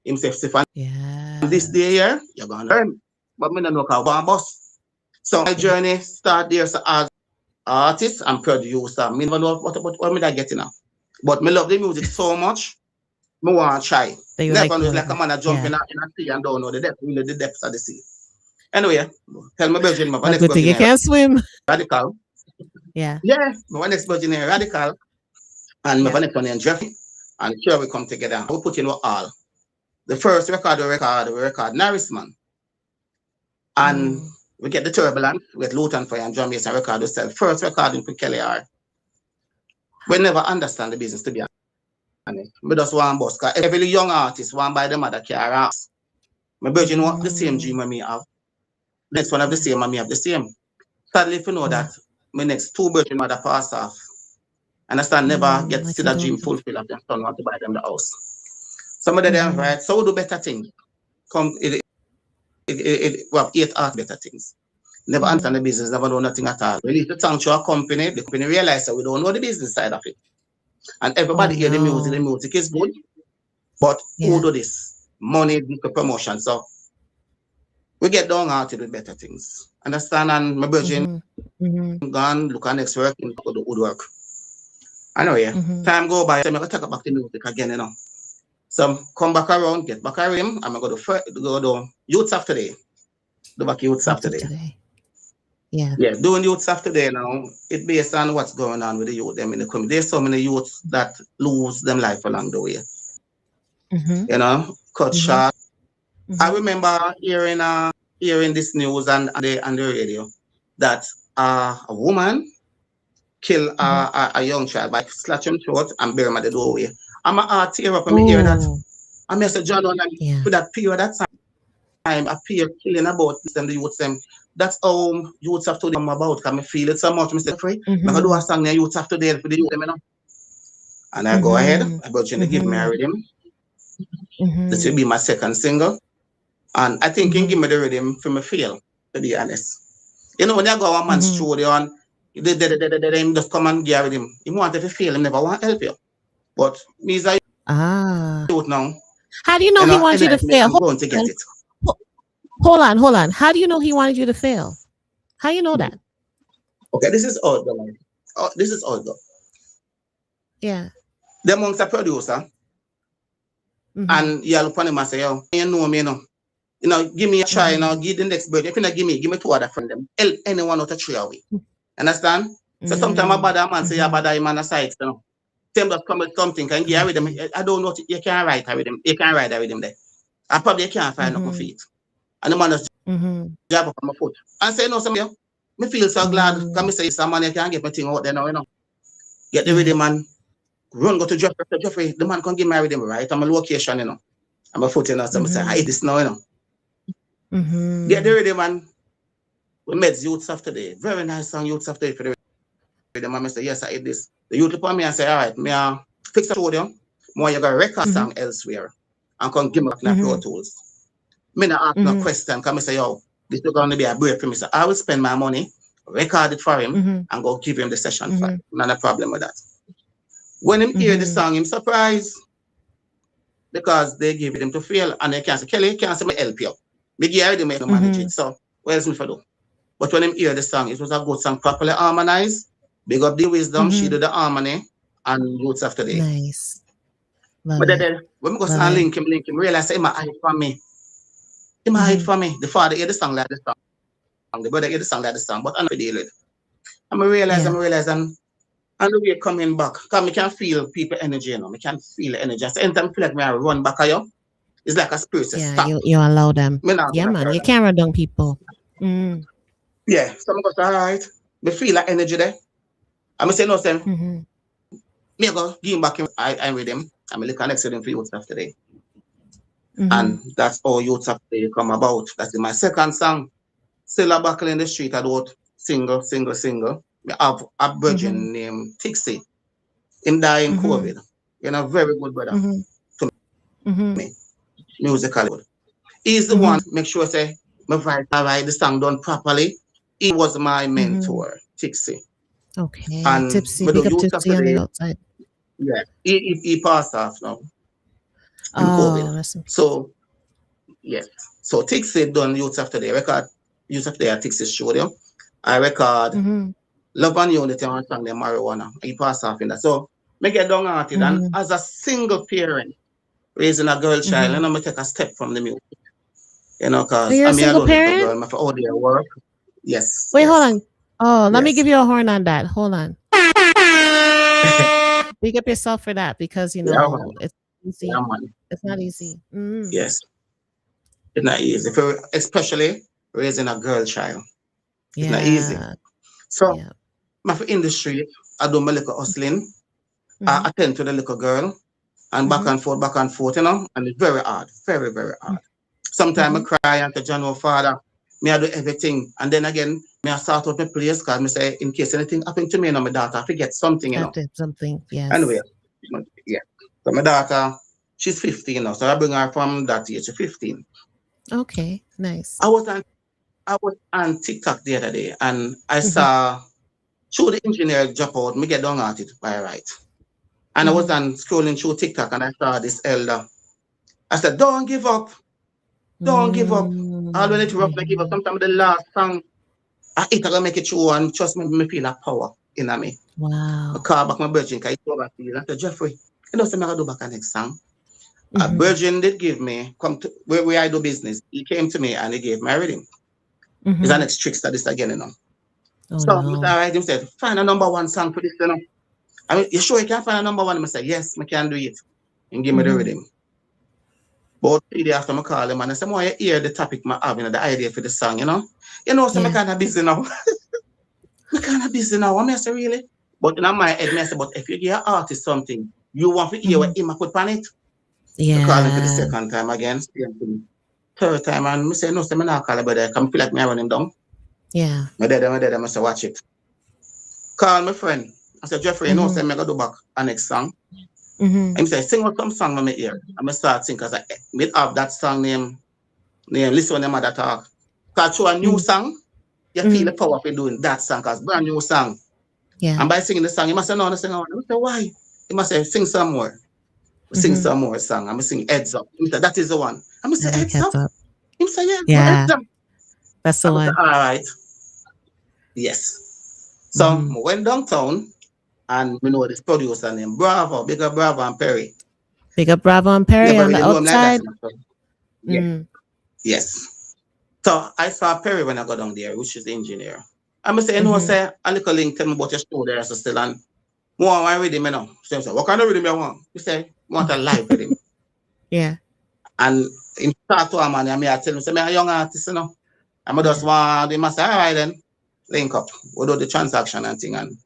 Him say, if this day here, you're going to learn. But me don't know how one boss. So my journey start there so as artist and producer. Me don't know what me that getting now. But me love the music so much, me want to try. Never know like a man that jump in a sea and don't know the depths of the sea. Anyway, tell my virgin, my next virgin. You can't swim. Radical. Yeah. My next virgin is Radical. And my next one is Jeffrey. And here we come together. We put in all. The first record, we record Narisman. And we get the Turbulence with Luton Fire and Drum Bass and record ourselves. First recording for Kelly R. We never understand the business, to be honest. We just want boss. Because every young artist want buy the mother car ass. My virgin want the same dream as me have. Next one have the same and me have the same. Sadly, if you know that, my next 2 virgin mother pass off. Understand, never get to see that dream fulfilled of them son want to buy them the house. Some of them, right? So we do better things. We have 8 art better things. Never understand the business, never know nothing at all. We need to thank to a company, the company realize that we don't know the business side of it. And everybody hear the music is good, but who do this? Money, the promotion. So we get downhearted with better things. Understand? And my virgin gone, look at next work, and go to woodwork. Anyway, time go by, so I'm going to talk about the music again, you know. So come back around, get back around him. I'm going to go to Youth of Today. Do back Youth of Today. Yeah, doing Youth of Today now, it's based on what's going on with the youth them in the community. There's so many youths that lose them life along the way. You know, cut short. I remember hearing this news on the radio that a woman killed a young child by slash him throat and bury him at the doorway. I'm a heart tear up when I hear that. I'm Mr. John for that period that time appear killing about this and the youth them. That's how youths have to them about. Can I feel it so much, Mr. Free? I do a song there, youths have to do for the youth them, you know. And I go ahead, about you to give me a rhythm. This will be my second single. And I think he give me the rhythm for me feel, to be honest. You know, when you go a man's studio and they just come and give him. He wanted to feel, he never want to help you. But me is a youth now. How do you know he wants you to fail? I'm going to get it. Hold on. How do you know he wanted you to fail? How you know that? Okay, this is all though. This is all though. Yeah. The amongst a producer, and you look on him and say, yo, you know me, you know, give me a try, you know, give the next bird. If you not give me 2 other friends, them. Help anyone out of 3 away. Understand? So sometimes a bad man say, bad man aside, you know. Them just come with something, can give with them. I don't know, you can't write with them. You can't write with them there. I probably can't find no feet. And the man just jab up on my foot. And say, no, somebody, me feel so glad. Can me say, someone you can get my thing out there now, you know. Get the rhythm, man. Run, go to Jeffrey. The man can give me rhythm, right? I'm a location, you know. I'm a foot, you know. So I say, I hate this now, you know. Get the rhythm, man. We met Youths of Today. Very nice song, Youths of Today for the rhythm. I say, yes, I hate this. The youth look at me and say, all right, me fix a studio. More you got a record song elsewhere. And come give me back Pro Tools. Me not ask no question. Come say, yo, this is going to be a break for me. So I will spend my money, record it for him, and go give him the session for him. Not a problem with that. When him hear the song, him surprised. Because they give him to feel. And they can't say, Kelly, can't say me help you. Me give him to manage it. So what else me for do? But when him hear the song, it was a good song, properly harmonized. Big up the wisdom, she do the harmony, and Youths of Today. Nice. But then when we go and link him, realize him a hide for me. Him a hide for me. The father hear the song like the song. The brother hear the song like the song. But I'm not deal with it. I realize, and the way coming back, because I can feel people energy, you know. I can feel the energy. So anytime I feel like me I run back at you, it's like a spirit. Yeah, you allow them. Yeah, man. You can't run down people. Yeah, some of us all right. We feel like energy there. I'm say no, Sam. Mm-hmm. Me go give him back him. I'm with him. I'm really connected with him for youth stuff today. Mm-hmm. And that's all youth stuff today come about. That's in my second song. Still a buckle in the street. I do single. We have a Mm-hmm. virgin named Tixie. Him die in Mm-hmm. COVID. You know, very good brother Mm-hmm. to Mm-hmm. me, musically. He's the one Mm-hmm. make sure say my voice the song done properly. He was my Mm-hmm. mentor, Tixie. Okay. And Tipsy. we do Big up youth stuff Tipsy on the today. outside. Yeah, he passed off now in COVID. Oh, rest in peace. So yes. So Tixie done youth after the record, youth after at Tixie studio. I record Mm-hmm. Love and Unity on song the marijuana. He passed off in that. So me get down at it and Mm-hmm. as a single parent raising a girl child, Mm-hmm. and I'm take a step from the music. You know, Oh, cause you're a I'm a single little parent? girl, my for all their work. Yes, Wait, hold yes, on. Oh, let me yes. give you a horn on that. Hold on. Big up yourself for that because Yeah, man. it's Yeah, easy. man. It's not easy. Mm. Yes. It's not easy. Especially raising a girl child. It's not easy. Yeah. So Yeah. my for industry, I do my little hustling. I Mm-hmm. attend to the little girl and Mm-hmm. back and forth, you know, and it's very hard, very, very hard. Sometimes I Mm-hmm. cry and to John Father, me I do everything. And then again, me I start out my place because me say, in case anything happen to me, you know, my daughter, I forget something, you know. After something. Anyway, Yes. yeah. So my daughter, she's 15 now, so I bring her from that age to 15. Okay. Nice. I was on I was on TikTok the other day and I Mm-hmm. saw through the engineer drop out, me get down at it by right. And I was Mm-hmm. on scrolling through TikTok and I saw this elder. I said, don't give up. Don't give up. All when it rough, I give up. Mm-hmm. Sometimes the last song, I it gonna make it through and trust me, me feel that power in me. I Wow. call back my virgin because he over to you. I said, Jeffrey, you know, something I do back the next song. A Mm-hmm. virgin did give me, come to where I do business. He came to me and he gave me a reading. It's an Mm-hmm. next trickster this again, you know. Oh So Mr. no. Alright, him said, find a number one song for this, you know. I mean, you sure you can find a number one? I said, yes, I can do it. And give me the Mm-hmm. rhythm. But 3 days after I call him and I said, "Why you hear the topic I have, you know, the idea for the song, you know? You know, so I'm Yeah. kind of busy now. I'm kind of busy now. I say, really? But in my head, I say, but if you give an artist something, you want to hear Mm-hmm. what him put on it? I call him for the Yeah. second time again, same thing. Third time, and I say, no, say, I'm not call him, but I can feel like me run him down. Yeah. My dad, I say, watch it. Call my friend. I said, Jeffrey, you know, Mm-hmm. say, I'm going to do back a next song. Mm-hmm. And he said, sing out some song on my ear. I'm going to start singing because I have that song name, listen to them other talk. Because through a new song, you feel Mm-hmm. the power of doing that song because brand new song. Yeah. And by singing the song, you must say, no, sing on. I say, why? He must say, sing some more. Sing Mm-hmm. some more song. I'm going to sing Heads Up. He said, that is the one. I'm going to I say, like Heads Up. heads up. He said, yeah, go Yeah. Heads Up. That's the I'm going to say, one. all right. Yes. So I Mm-hmm. went downtown and we know this producer named Bravo, bigger Bravo and Perry. Big up Bravo and Perry Never on the really know him like that. outside. Yeah. Mm-hmm. Yes. So I saw Perry when I got down there, which is the engineer. I'm going to say, no, Mm-hmm. say, a little link, tell me about your show there, so still, and more I read him, you know. So I said, what kind of rhythm you want? He said, want a live rhythm. Yeah. And in start to him, and I tell him, say, I'm a young artist, you know. I'm just want, they must say, all right then, link up. We'll do the transaction and thing. And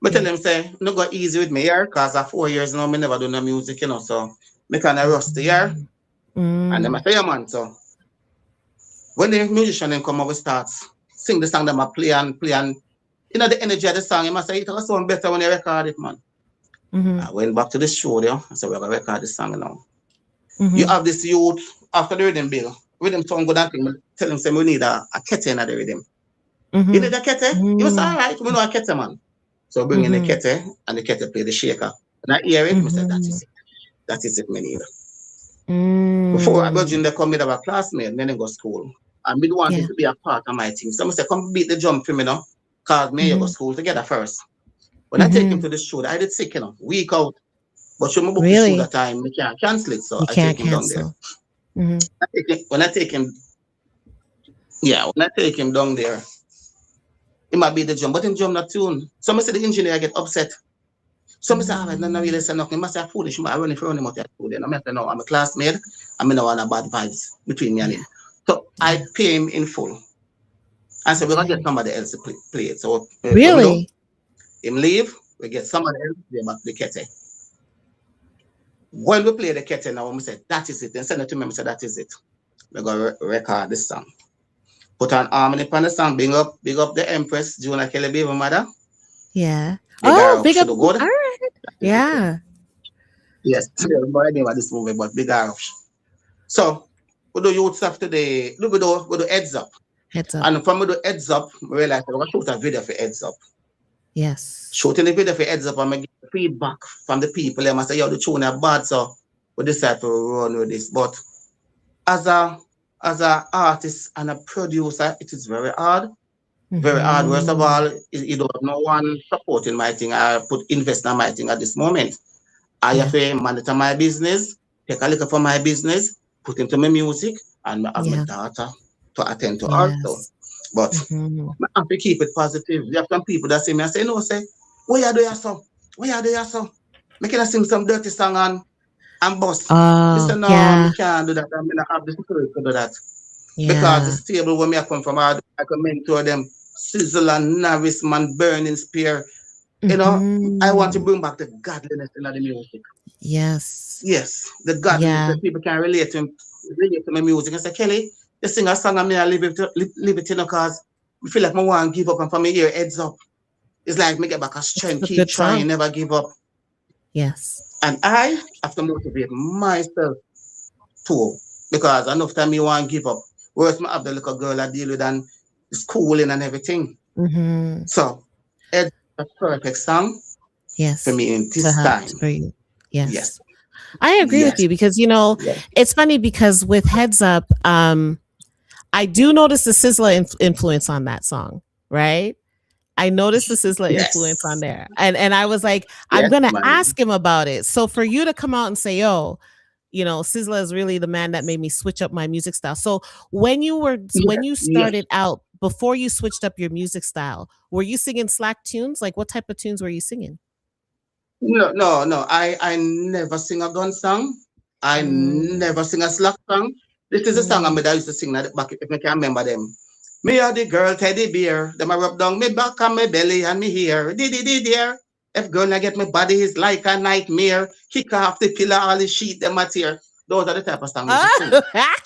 I tell him, say, no go easy with me here, because for 4 years now, I never do no music, you know. So I kind of rusty here. And then I say, yeah, man. So when the musician then come over, start sing the song that I play and, you know, the energy of the song, you must say, it will sound better when you record it, man. Mm-hmm. I went back to the studio. I said, we're going to record this song now. Mm-hmm. You have this youth after the rhythm bill. Rhythm sound good and thing. Tell him, say, we need a kete in the rhythm. Mm-hmm. You need a kete? You say, all Mm-hmm. right, we know a kete, man. So bring in the kete, and the kete play the shaker. And I hear it, I said, that is it. That is it, me need. Before I got in the come with our classmate, then I go school. And me want him to be a part of my team. So I said, come beat the drum for me now. Cause me and you go school together first. When I take him to the show, I did sick, you know, week out. But you book the show that time, we can't cancel it. So You I can't take him down there. cancel. Mm-hmm. When I take him down there, it might be the drum, but in drum not tune. So I say the engineer get upset. So I say, all right, no, really say nothing. I say, foolish, I run him out there. I say, no, I'm a classmate. I mean, I want a bad vibes between me and him. So I pay him in full. And so we're gonna get Okay. somebody else to play it. So when we do, Really? him leave, we get somebody else to play back the kete. When we play the kete now, we say that is it. Then send it to me. We say that is it. We're gonna record this song. Put an harmony on the song. Big up the Empress, Juna Kelly, baby mother. Yeah. Big her Oh, up. big She up. do All good. right. Yeah. Yes, everybody name of this movie, but big her up. So we do youth stuff today. We do heads up. Heads up. And from we do heads up, we realize we're gonna shoot a video for heads up. Yes. Shooting the video for heads up and I get feedback from the people. They must say, yo, the tune is bad, so we decide to run with this. But as a artist and a producer, it is very hard. Very hard. Worst of Mm-hmm. all, you don't have no one supporting my thing. I put invest in my thing at this moment. I have Yeah. to monitor my business, take a look for my business, put into my music, and I have my Yeah. daughter to attend to also. Yes. But Mm-hmm. I have to keep it positive. You have some people that see me and say, no, say, what you do your son? What you do your son? Making us sing some dirty song and boss. Oh, Mr. No, I yeah. can't do that. I mean, I have the spirit to do that. Because the Yeah. stable when me I come from, I can mentor them. Sizzle and Navis, man, burning spear. You know, I want to Mm-hmm. bring back the godliness in the music. Yes. Yes, the godliness Yeah. that people can relate to my music. I say, Kelly, you sing a song and me I live it in because I feel like I want to give up and for me here heads up. It's like me get back a It's strength, a keep good trying, song. never give up. Yes. And I have to motivate myself too. Because enough time you want to give up. Whereas I have the little girl I deal with and schooling and everything. Mm-hmm. So it's a perfect song for Yes. me in To this have time. for you. Yes, Yes. I agree with yes, you because yes, it's funny because with Heads Up, I do notice the Sizzler influence on that song, right? I noticed the Sizzler influence on yes, there. And I was like, I'm yes, gonna man. ask him about it. So for you to come out and say, yo, Sizzler is really the man that made me switch up my music style. So when Yes, you yes. started out, before you switched up your music style, were you singing slack tunes? Like what type of tunes were you singing? No, no, no. I never sing a gun song. I Mm, never sing a slack song. This is a song mm. I used to sing at the back if I can remember them. Me are the girl teddy bear. Them I rub down me back and me belly and me here. Did dear. If girl I get my body is like a nightmare. Kick off the pillar, all the sheet them at here. Those are the type of song I used to sing. Oh,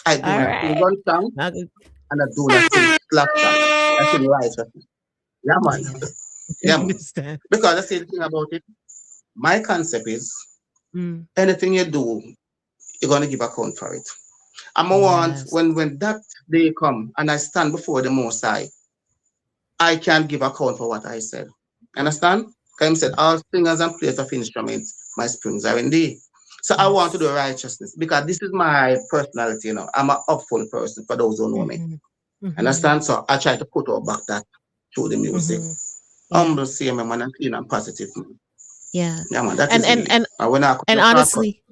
I do all not sing right. gun song Now good. and I do not sing slack song. I sing righteousness. Yeah, I man. get it. I Yeah, man. understand. Because I say the thing about it. My concept is Mm, anything you do, you're gonna give account for it. I'm a want yes. when that day come and I stand before the Most High, I can give account for what I said. Understand? Because he said, all singers and players of instruments, my springs are in thee. So I want to do Yes. righteousness because this is my personality, I'm an upfront person for those who know me. Mm-hmm. Mm-hmm. Understand? So I try to put out back that through the music. Mm-hmm. Yeah. Humble, same man, and clean and positive man. Yeah. Yeah, man, that And is and me. and And when I come and to talk, honestly,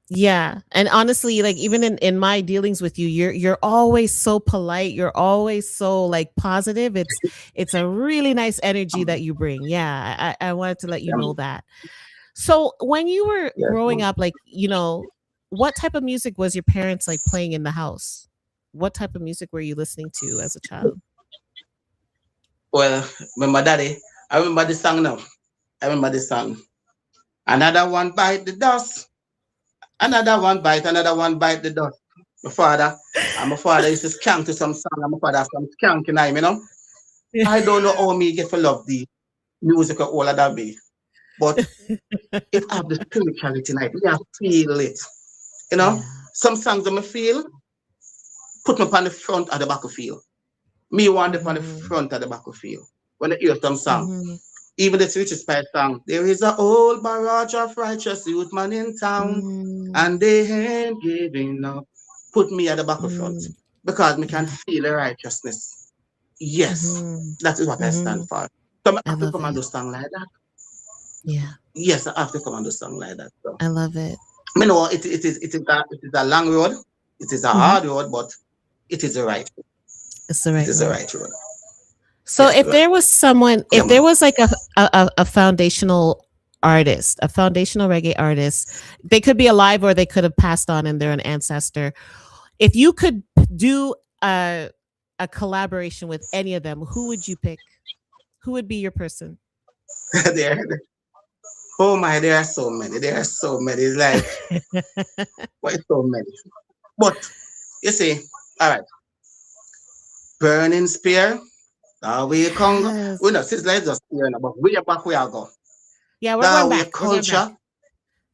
yeah. And honestly, like even in my dealings with you, you're always so polite. You're always so like positive. It's a really nice energy that you bring. Yeah. I wanted to let you yeah, know man. that. So when you were Yes, growing man. up, like, what type of music was your parents like playing in the house? What type of music were you listening to as a child? Well, remember daddy, I remember the song now. I remember the song. Another one bite the dust. Another one bite the dust. My father, and my father used to skank to some song, and my father have some skanking him. I don't know how me get to love the music of all of that be. But it have the spirituality in it. Me I feel it. You know? Yeah. Some songs that me feel put me up on the front of the battlefield. Me want up on the Mm-hmm. front of the battlefield. When I hear some song. Mm-hmm. Even the Switch Spice song, there is a old barrage of righteous youth man in town, Mm-hmm. and they ain't giving up. Put me at the back of front Mm-hmm. because me can Yeah. feel the righteousness. Yes, Mm-hmm. that is what I Mm-hmm. stand for. So I I have to love come and it. do song like that. Yeah. Yes, I have to come and do song like that. So I love it. me know it is a long road, it is a Mm-hmm. hard road, but it is the right. It's the It right is the road. right road. So Yes, if Lord. there was someone, Yeah, if there man. was like a foundational artist, a foundational reggae artist, they could be alive or they could have passed on and they're an ancestor. If you could do a a collaboration with any of them, who would you pick? Who would be your person? there, oh my, there are so many. There are so many. It's like, what is so many? But you see, all right, burning spear. We Congo. Yes. We know since like just here now, but way back we are go. Yeah, we're going That we back. We're going back. culture.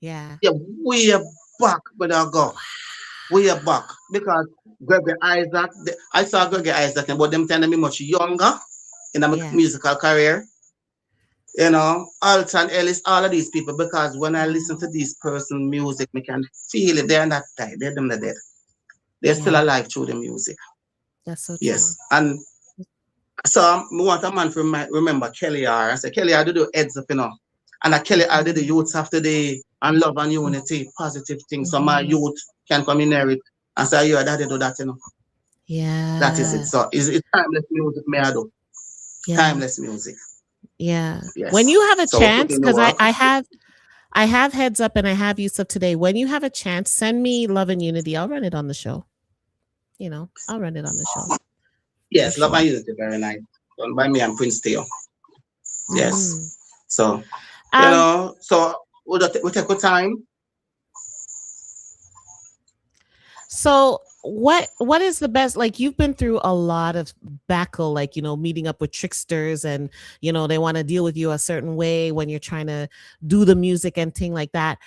Yeah. Yeah, we are back we are go. We are back because Gregory Isaac. I saw Gregory Isaac, but them tend to be much younger in a Yeah. musical career. You know, Alton Ellis, all of these people. Because when I listen to these person music, I can feel it. They're not dead. They're them not dead. They're still Yeah. alive through the music. That's so true. Yes, and so we want a man to remember Kelly R. I said, Kelly R, do heads up, you know. And Kelly R did the youths after the and love and unity, positive things. So my youth can come in it and say, yeah, daddy do that, you know. Yeah. That is it. So it's timeless music, me I do. Yeah. Timeless music. Yeah. Yes. When you have a So chance, you because know, I have heads up and I have Yusuf today. When you have a chance, send me Love and Unity. I'll run it on the show. You know, I'll run it on the show. yes, For love sure. and unity, very nice. Done by me and Prince Theo. Yes. So you Um, know, so we take our time. So what is the best, like, you've been through a lot of backle, like, you know, meeting up with tricksters and, you know, they want to deal with you a certain way when you're trying to do the music and thing like that.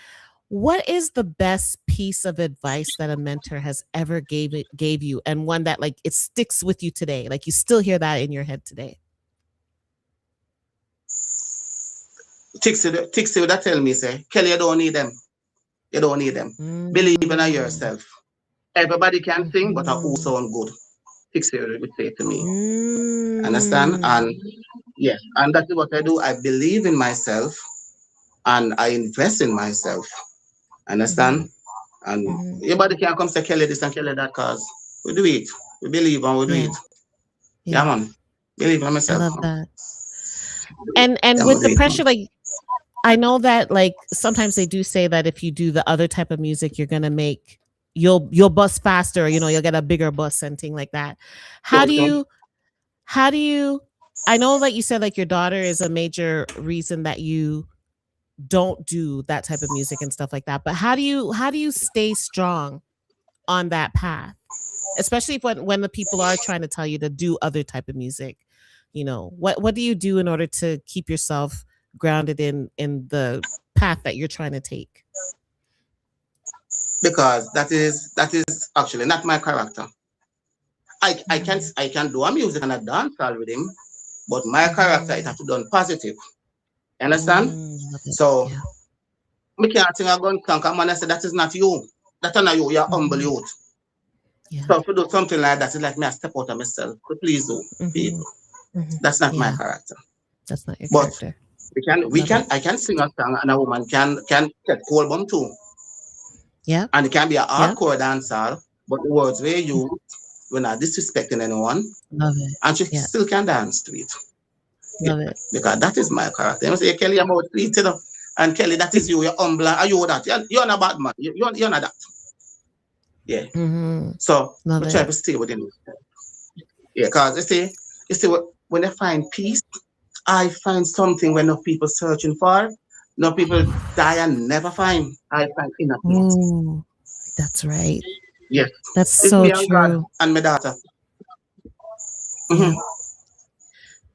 What is the best piece of advice that a mentor has ever gave you, and one that, like, it sticks with you today, like you still hear that in your head today? Tixie that tell me, say, Kelly, you don't need them. You don't need them. Believe in yourself. Everybody can sing, but I who sound good. Tixie would say to me. Understand? And yes, and that's what I do. I believe in myself and I invest in myself. Understand? And everybody can come say Kelly this and Kelly that, cause we do it. We believe and we do it. Yeah, man. Believe in I myself. love that. And Yeah, with the man. pressure, like, I know that, like, sometimes they do say that if you do the other type of music, you're gonna make you'll bust faster, you know, you'll get a bigger bust and thing like that. How do you I know that you said, like, your daughter is a major reason that you don't do that type of music and stuff like that, but how do you stay strong on that path, especially when the people are trying to tell you to do other type of music? You know, what do you do in order to keep yourself grounded in the path that you're trying to take? Because that is actually not my character. I can do a music and a dance with him, but my character it has to be done positive. Understand? So Yeah. me can't sing a gun clank and man I say that is not you. That is not you, you're humble youth. Yeah. So if you do something like that, it's like me I step out of myself. But please do, people. That's not my character. That's not your But character. I can sing a song and a woman can get cold bum too. Yeah. And it can be a hardcore dancer, but the words we use, we're not disrespecting anyone. Love it. And she still can dance to it. Love it. Because that is my character. You say, Kelly, I'm out sweet, you know. And Kelly, that is you, you're humble, are you that? You're not a bad man. You're not that. Yeah. So we try to stay within it. Yeah, because you see when I find peace, I find something when no people searching for. No people die and never find. I find inner peace. Oh, that's right. Yes. That's It's so me and God true. and my daughter. Yeah.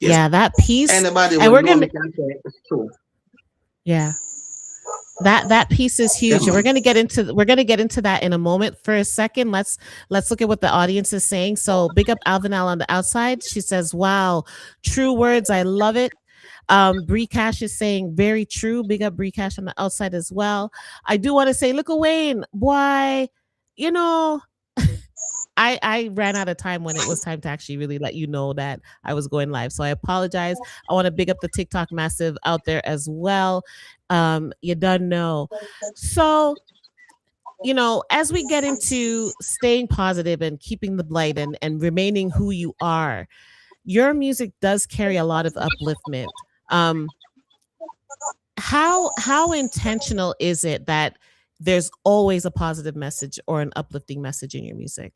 Yes. Yeah, that piece. Anybody And will we're know gonna me can say it's true. Yeah. That piece is huge, and we're gonna get into that in a moment. For a second, let's look at what the audience is saying. So big up Alvinal on the outside. She says, "Wow, true words. I love it." Bree Cash is saying, "Very true." Big up Bree Cash on the outside as well. I do want to say, look, Wayne, why, you know, I ran out of time when it was time to actually really let you know that I was going live. So I apologize. I want to big up the TikTok massive out there as well. You don't know. So, you know, as we get into staying positive and keeping the light and remaining who you are, your music does carry a lot of upliftment. How intentional is it that there's always a positive message or an uplifting message in your music?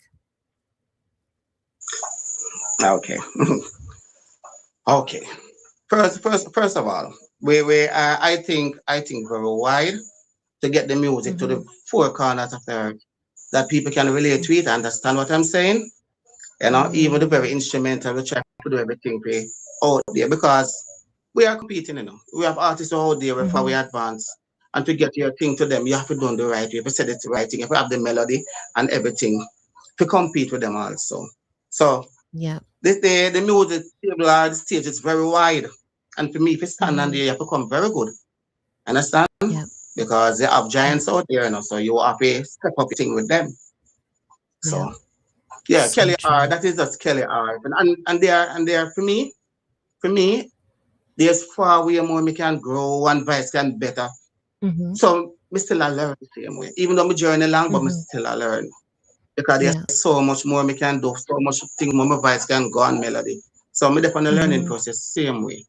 Okay. Okay. First of all, I think very wide to get the music to Mm-hmm. the four corners of the earth that people can relate to it, understand what I'm saying. Even the very Mm-hmm. instrumental, we try to do everything we out there because we are competing. We have artists out there before we Mm-hmm. advance. And to get your thing to them, you have to do the right way. If you said it's the right thing, if you have the melody and everything, to compete with them also. So Yeah. the music table or the stage is very wide. And for me, if you stand on Mm-hmm. there, you have to come very good. Understand? Yeah. Because they have Yeah. giants out there, so you have to step up your thing with them. Yeah. So yeah, So Kelly R, true. that is just Kelly R. And they are for me, there's far way more me can grow and vice can better. Mm-hmm. So me still I learn the same way. Even though my journey long, but me Mm-hmm. still I learn. Because there's Yeah. so much more me can do, so much thing more my voice can go on melody. So me dep on the learning Mm-hmm. process same way.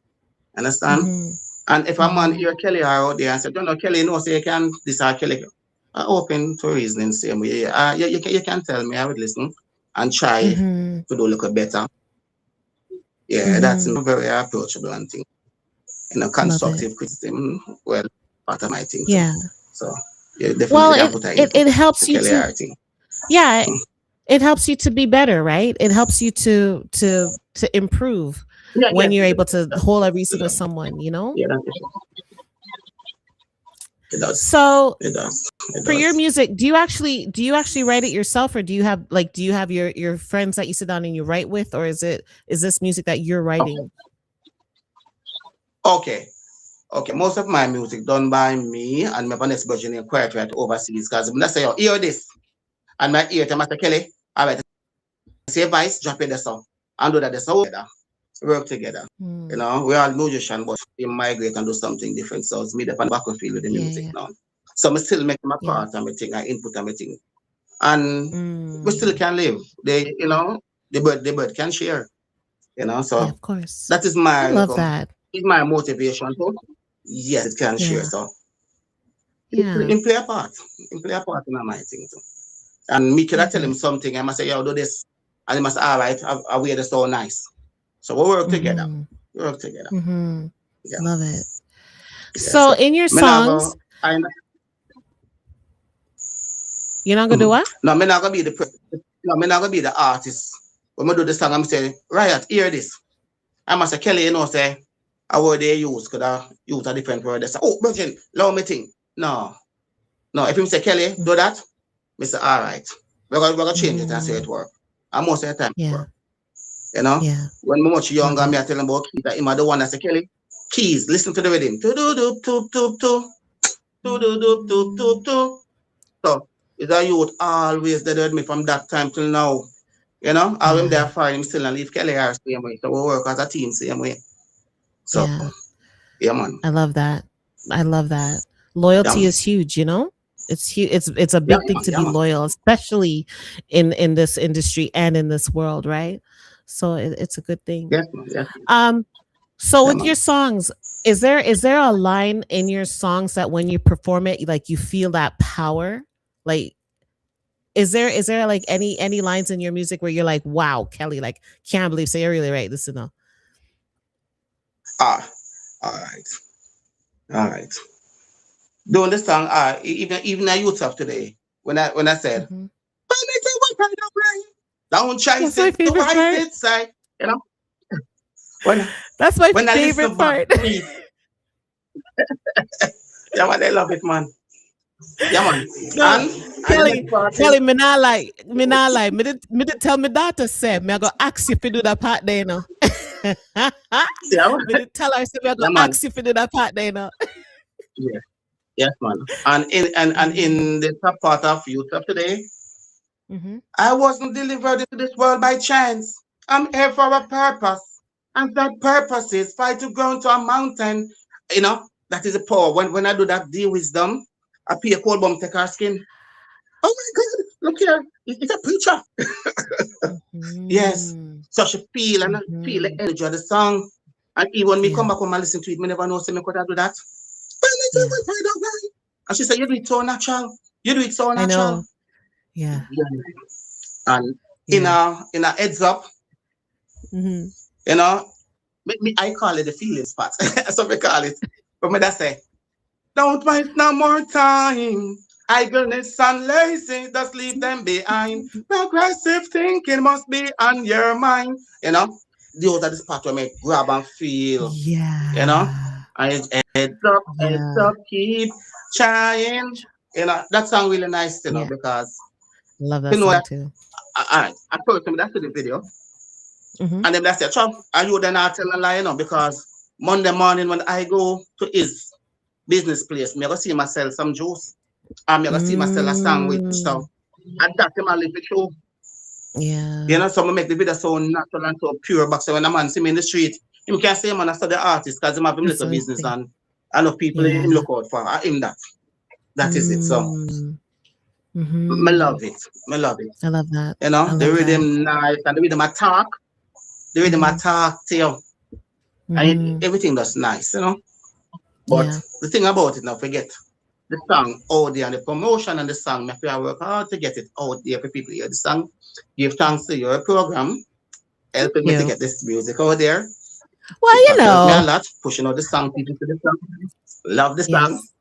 Understand? Mm-hmm. And if a man Mm-hmm. hear Kelly are out there and say, don't know Kelly, no, say you can this or Kelly. I open to reasoning same way. Yeah, you can tell me, I would listen and try Mm-hmm. to do a little better. Yeah, that's Mm-hmm. very approachable and thing. Love it. Constructive criticism, well, part of my thing too. Yeah. So you definitely Well, can it put an it, input it to helps you Kelly to, R thing. yeah, it helps you to be better, right? It helps you to improve Yeah, when yes, you're it able does. to hold a It reason with does. someone, you know? Yeah, it does. So It does. It for your does. music, do you actually write it yourself, or do you have your friends that you sit down and you write with, or is this music that you're Okay. writing? Okay. Okay. Most of my music done by me and my next version in quiet right overseas because when I say, oh, hear this, and my ear to Master Kelly, all right, say vice, drop it the song. And do that the song together. Work together. Hmm. We're all musicians, but we migrate and do something different. So it's me the battlefield with the Yeah, music yeah, now. So I still make my yeah. part and my thing, I input and my thing. And we still Mm. can live. The bird can share, Yeah, so of course. that is I my love little that. is my motivation too. Yes, it can share. Yeah, So yeah. in play a part. In play a part in my thing too. And me could I Love tell him it. something, I must say, yo, do this. And he must say, all right, I wear this so nice. So we work together. Mm-hmm. We work together. Mm-hmm. Yeah. Love it. Yeah. So So in your me not go songs, I you're not gonna do mhm. what? No, me not gonna be the no, me not gonna be the artist. When we do the song, I'm say, Riot, hear this. I must say, Kelly, say, a word they use, could I use a different word. They say, oh, Virgin, allow me think. No. No, if him say, Kelly, Mm. do that, me say, all right. We're gonna change it and say it Mm. work. And most of the time it Yeah, work. You know? yeah. When I'm much Love younger, me it. I tell him about keys, that him are the one that say, Kelly, keys, listen to the rhythm. Do do do do do do do do do do do Mm. do. So is a youth always there with me from that time till now. All him there Yeah, for him still and leave Kelly are same way. So we work as a team same way. So yeah. yeah man. I love that. I love that. Yeah Loyalty man. is huge, you know? It's huge. It's a Yeah big thing man. to Yeah be man. loyal, especially in this industry and in this world, right? So it's a good thing. Yes man. Yes. Um, so Yeah with man. your songs, is there a line in your songs that when you perform it, like you feel that power? Like is there like any lines in your music where you're like, wow, Kelly, like can't believe, say you're really right. Listen up. Ah, all right. All right. Doing the song, even I youth of today, when I said, Hmm. don't chase That's my it, do favorite I part. it say, you know, when That's my when I favorite listen back, part. please, yeah man, they love it man. Yeah man. No, And the Kelly, next part is Kelly, me not lie. Me did tell my daughter say me I go ask you if you do that part there, you know. yeah, man. Me did tell her say me I go Yeah man. ask you if you do that part there, you know. Yeah, yes man. And Mm-hmm. in the top part of youth of today, Mm-hmm. I wasn't delivered into this world by chance. I'm here for a purpose. And that purpose is fight to go into a mountain. That is a power. When I do that, deal wisdom, I pay a cold bomb take our skin. Oh my God, look here. It's a preacher. Yes. Mm-hmm. So she feel and I feel the Mm-hmm. energy of the song. And even when me come Yeah. back home and listen to it, me never know say me could I do that. Yeah. And she said, you do it so natural. You do it so I natural. know. Yeah. Yeah. And in Yeah. a heads up, Mm-hmm. You know, I call it the feeling spot. That's what we call it. But me that say, don't waste no more time. Idleness and lazy, just leave them behind. Progressive thinking must be on your mind. You know, those are the spots where me grab and feel. You know, Yeah. and it's heads Yeah. up, keep trying. You know, that song really nice, you know, Yeah. because Love that you know song that too. I told them that's the video. Mm-hmm. And then that's it. Trump, are you then not telling a lie, you know, because Monday morning when I go to his business place, me go see myself some juice. And me go see myself a sandwich. So Mm. and that's my live it through. You Yeah. know, so I make the video so natural and so pure back. So when a man see me in the street, him can't say man I study artist because him have him That's little so business interesting. and I know people him Yeah. look out for. Him that. That is it. So Mm. I Mm-hmm. love it. I love it. I love that. You I know, the love that. rhythm nice and the rhythm attack. The rhythm Mm-hmm. attack to you. And Mm-hmm. everything that's nice, you know. But Yeah. the thing about it now, forget the song out there and the promotion and the song, if you work hard to get it out there for people to hear the song. Give thanks to your program, Thank helping me to you. get this music out there. Well, It you have helped me a know. lot, pushing out the song, people to the song. Love the song. Yes.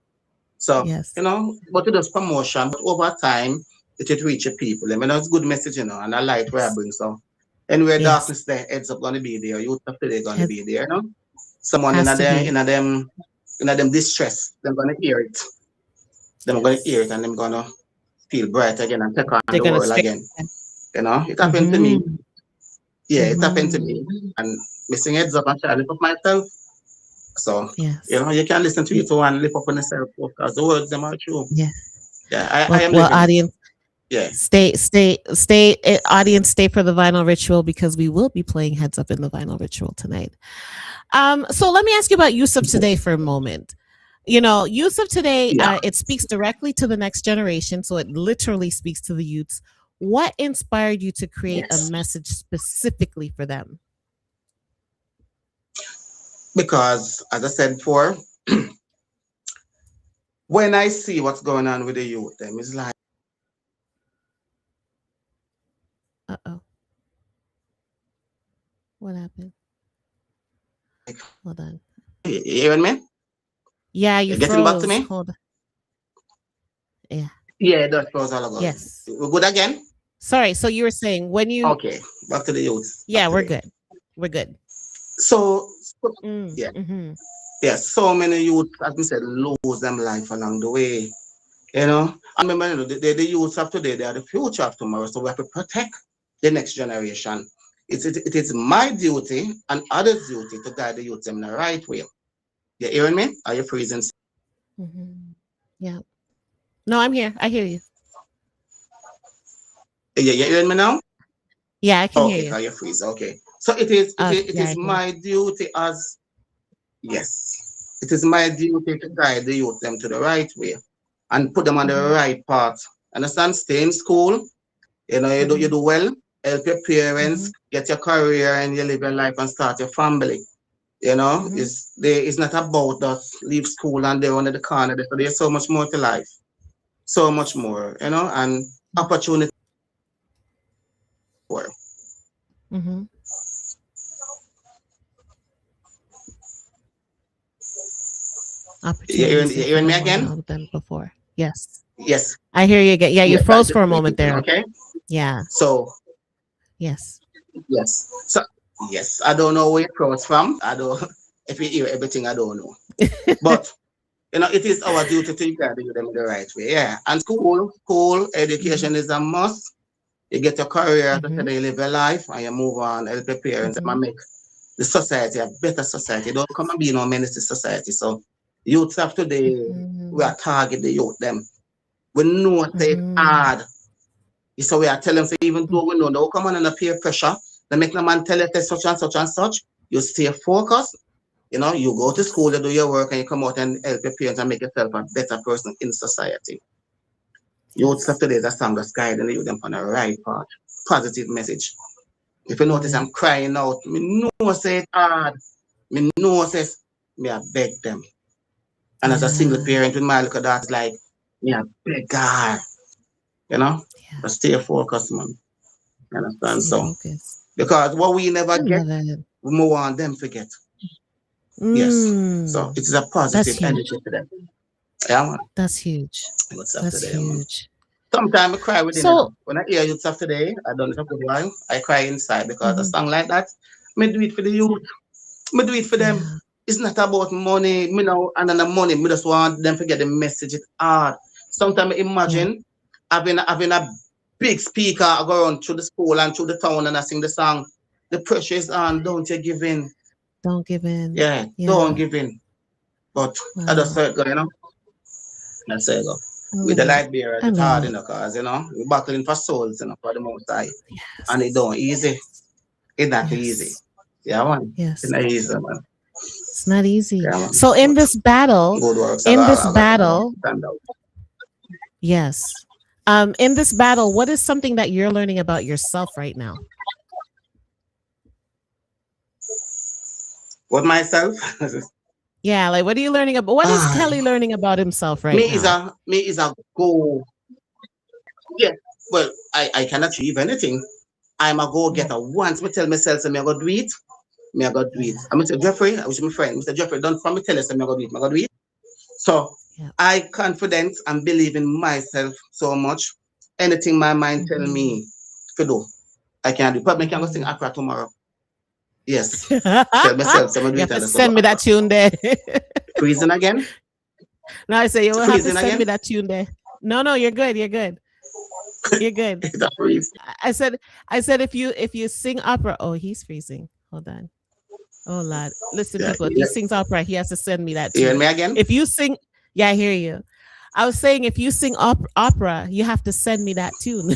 So, you Yes. know, but it does promotion, but over time, it will reach the people. I mean, it's good message, you know, and I like where I Yes. bring. So, anywhere Yes. darkness there, heads up gonna be there, youth of today gonna Has be there, you know. Someone has to be. in a them distress, they're gonna hear it. They're gonna hear it Yes. and they're gonna feel bright again and take on They're the gonna world straight. again. You know, it happened to me. Mm-hmm. Yeah, it happened to Mm-hmm. me. And missing heads up and try to lift up myself. So, you Yes. know, you can listen to Yeah. it too and lift up on yourself because the words them are true. Yeah. Yeah, I Well, am well, living it. audience, Yeah. audience, stay for the vinyl ritual because we will be playing heads up in the vinyl ritual tonight. So let me ask you about use of today for a moment. You know, use of today, Yeah. it speaks directly to the next generation, so it literally speaks to the youths. What inspired you to create a Yes. message specifically for them? Because as I said before, when I see what's going on with the youth, them it's like Uh oh, what happened? Hold on. you hearing me? Yeah, you You're getting back to froze. me? Hold on. Yeah. Yeah, that was all ago. Yes. We're good again? Sorry. So you were saying when you? Okay. Back to the youth of Yeah, we're today. good. We're good. So Mm, yeah. mm-hmm. Yes, so many youth, as we said, lose them life along the way. You know, and remember, you know, the youths of today, they are the future of tomorrow. So we have to protect the next generation. It is my duty and others' duty to guide the youth in the right way. You hearing me? Are you freezing? Mm-hmm. Yeah. No, I'm here. I hear you. You hearing me now? Yeah, I can hear Okay, you. because you freeze. Okay. So it Yeah, is I can. my duty as yes. It is my duty to guide the youth them to the right way and put them on the Mm-hmm. right path. Understand? Stay in school. You know, you Mm-hmm. do well, help your Mm-hmm. parents, get your career and you live your life and start your family. You know, Mm-hmm. it's not about us leave school and they're under the corner. So there's so much more to life. So much Yes. more, you know, and Yes. opportunity for. Mm-hmm. You Opportunities there for hearing me them more again? now than before. Yes. Yes. I hear you again. Yeah, you Yes, I froze just for a moment repeating, there. okay? Yeah. So Yes. yes. So yes, I don't know where it comes from. I don't if you hear everything I don't know. But you know, it is our duty to guide them the right way. Yeah. And school Mm-hmm. education is a must. You get your career, Mm-hmm. you live your life, and you move on, help your parents, Mm-hmm. and make the society a better society. Don't come and be no menace to society. So, youths of today, we Mm-hmm. are target the youth them. We know say it's Mm-hmm. hard. So we are telling them, say, even though we know, don't come on under peer pressure, they make the man tell you say such and such and such. You stay focused. You know, you go to school, Yes. you do your work, and you come out and help your parents and make yourself a better person in society. Youths of Yes. today is a song that's guiding you them on the right path. Positive message. If you Love notice it. I'm crying out, me know say it hard. Me know says me I beg them. And as a single Yeah. parent with my little daughter, like me I beg her, you know? Yeah. But stay focused, man. You understand? Stay So focused. Because what we never I get, love it. we more want them to get. Yes. So Mm, it is a that's positive huge. energy to them. Yeah, man. That's huge. What's up That's today, man? huge. Sometimes I cry within, So, When I hear you stuff today, I don't know a good while. I cry inside because a mhm, song like that, me do it for the youth. Me do it for them. yeah, It's not about money. Me know, and then the money, me just want them to get the message. It's hard. Sometimes yeah, imagine having a big speaker I go around through the school and through the town and I sing the song. The pressure is on. Don't you give in. don't give in. Yeah, don't Yeah, give in. But I just wow. said, go, That's it, go. I With love the it. light bearers, I it's love hard, it. because, we're battling for souls, for the most high. And it Yes. don't easy. Yes. It's not easy. Yes. Yeah, man. It's Yes. not easy, man. It's not easy. Yeah, man. So But good works, in this I got to battle, stand out. yes. In this battle, what is something that you're learning about yourself right now? But myself, Yeah, like what are you learning about? What is ah, Kelly learning about himself right now? me is a go. Yeah, well, I can achieve anything. I'm a go Mm, getter. Once me tell myself, say, me I go do it, me I go do it. yeah, I'm Mr. Jeffrey, I was my friend. Mr. Jeffrey, don't from me tell us, me I go do it, me I go do it. So yeah. I confident and believe in myself so much. Anything my mind tell Hmm. me to do, I can do. Probably can go sing Hmm. opera tomorrow. Yes. You Tell myself, so I'm gonna do have it to and just go do send me that opera. tune there. Freezing again? No, I say you will have to Freezing send me again? that tune there. No, no, you're good. You're good. You're good. It's a freeze. I said if you sing opera. Oh, he's freezing. Hold on. Oh Lord. Listen, Yeah. people, if he sings opera, he has to send me that You hear tune. me again? If you sing, yeah, I hear you. I was saying if you sing opera, you have to send me that tune.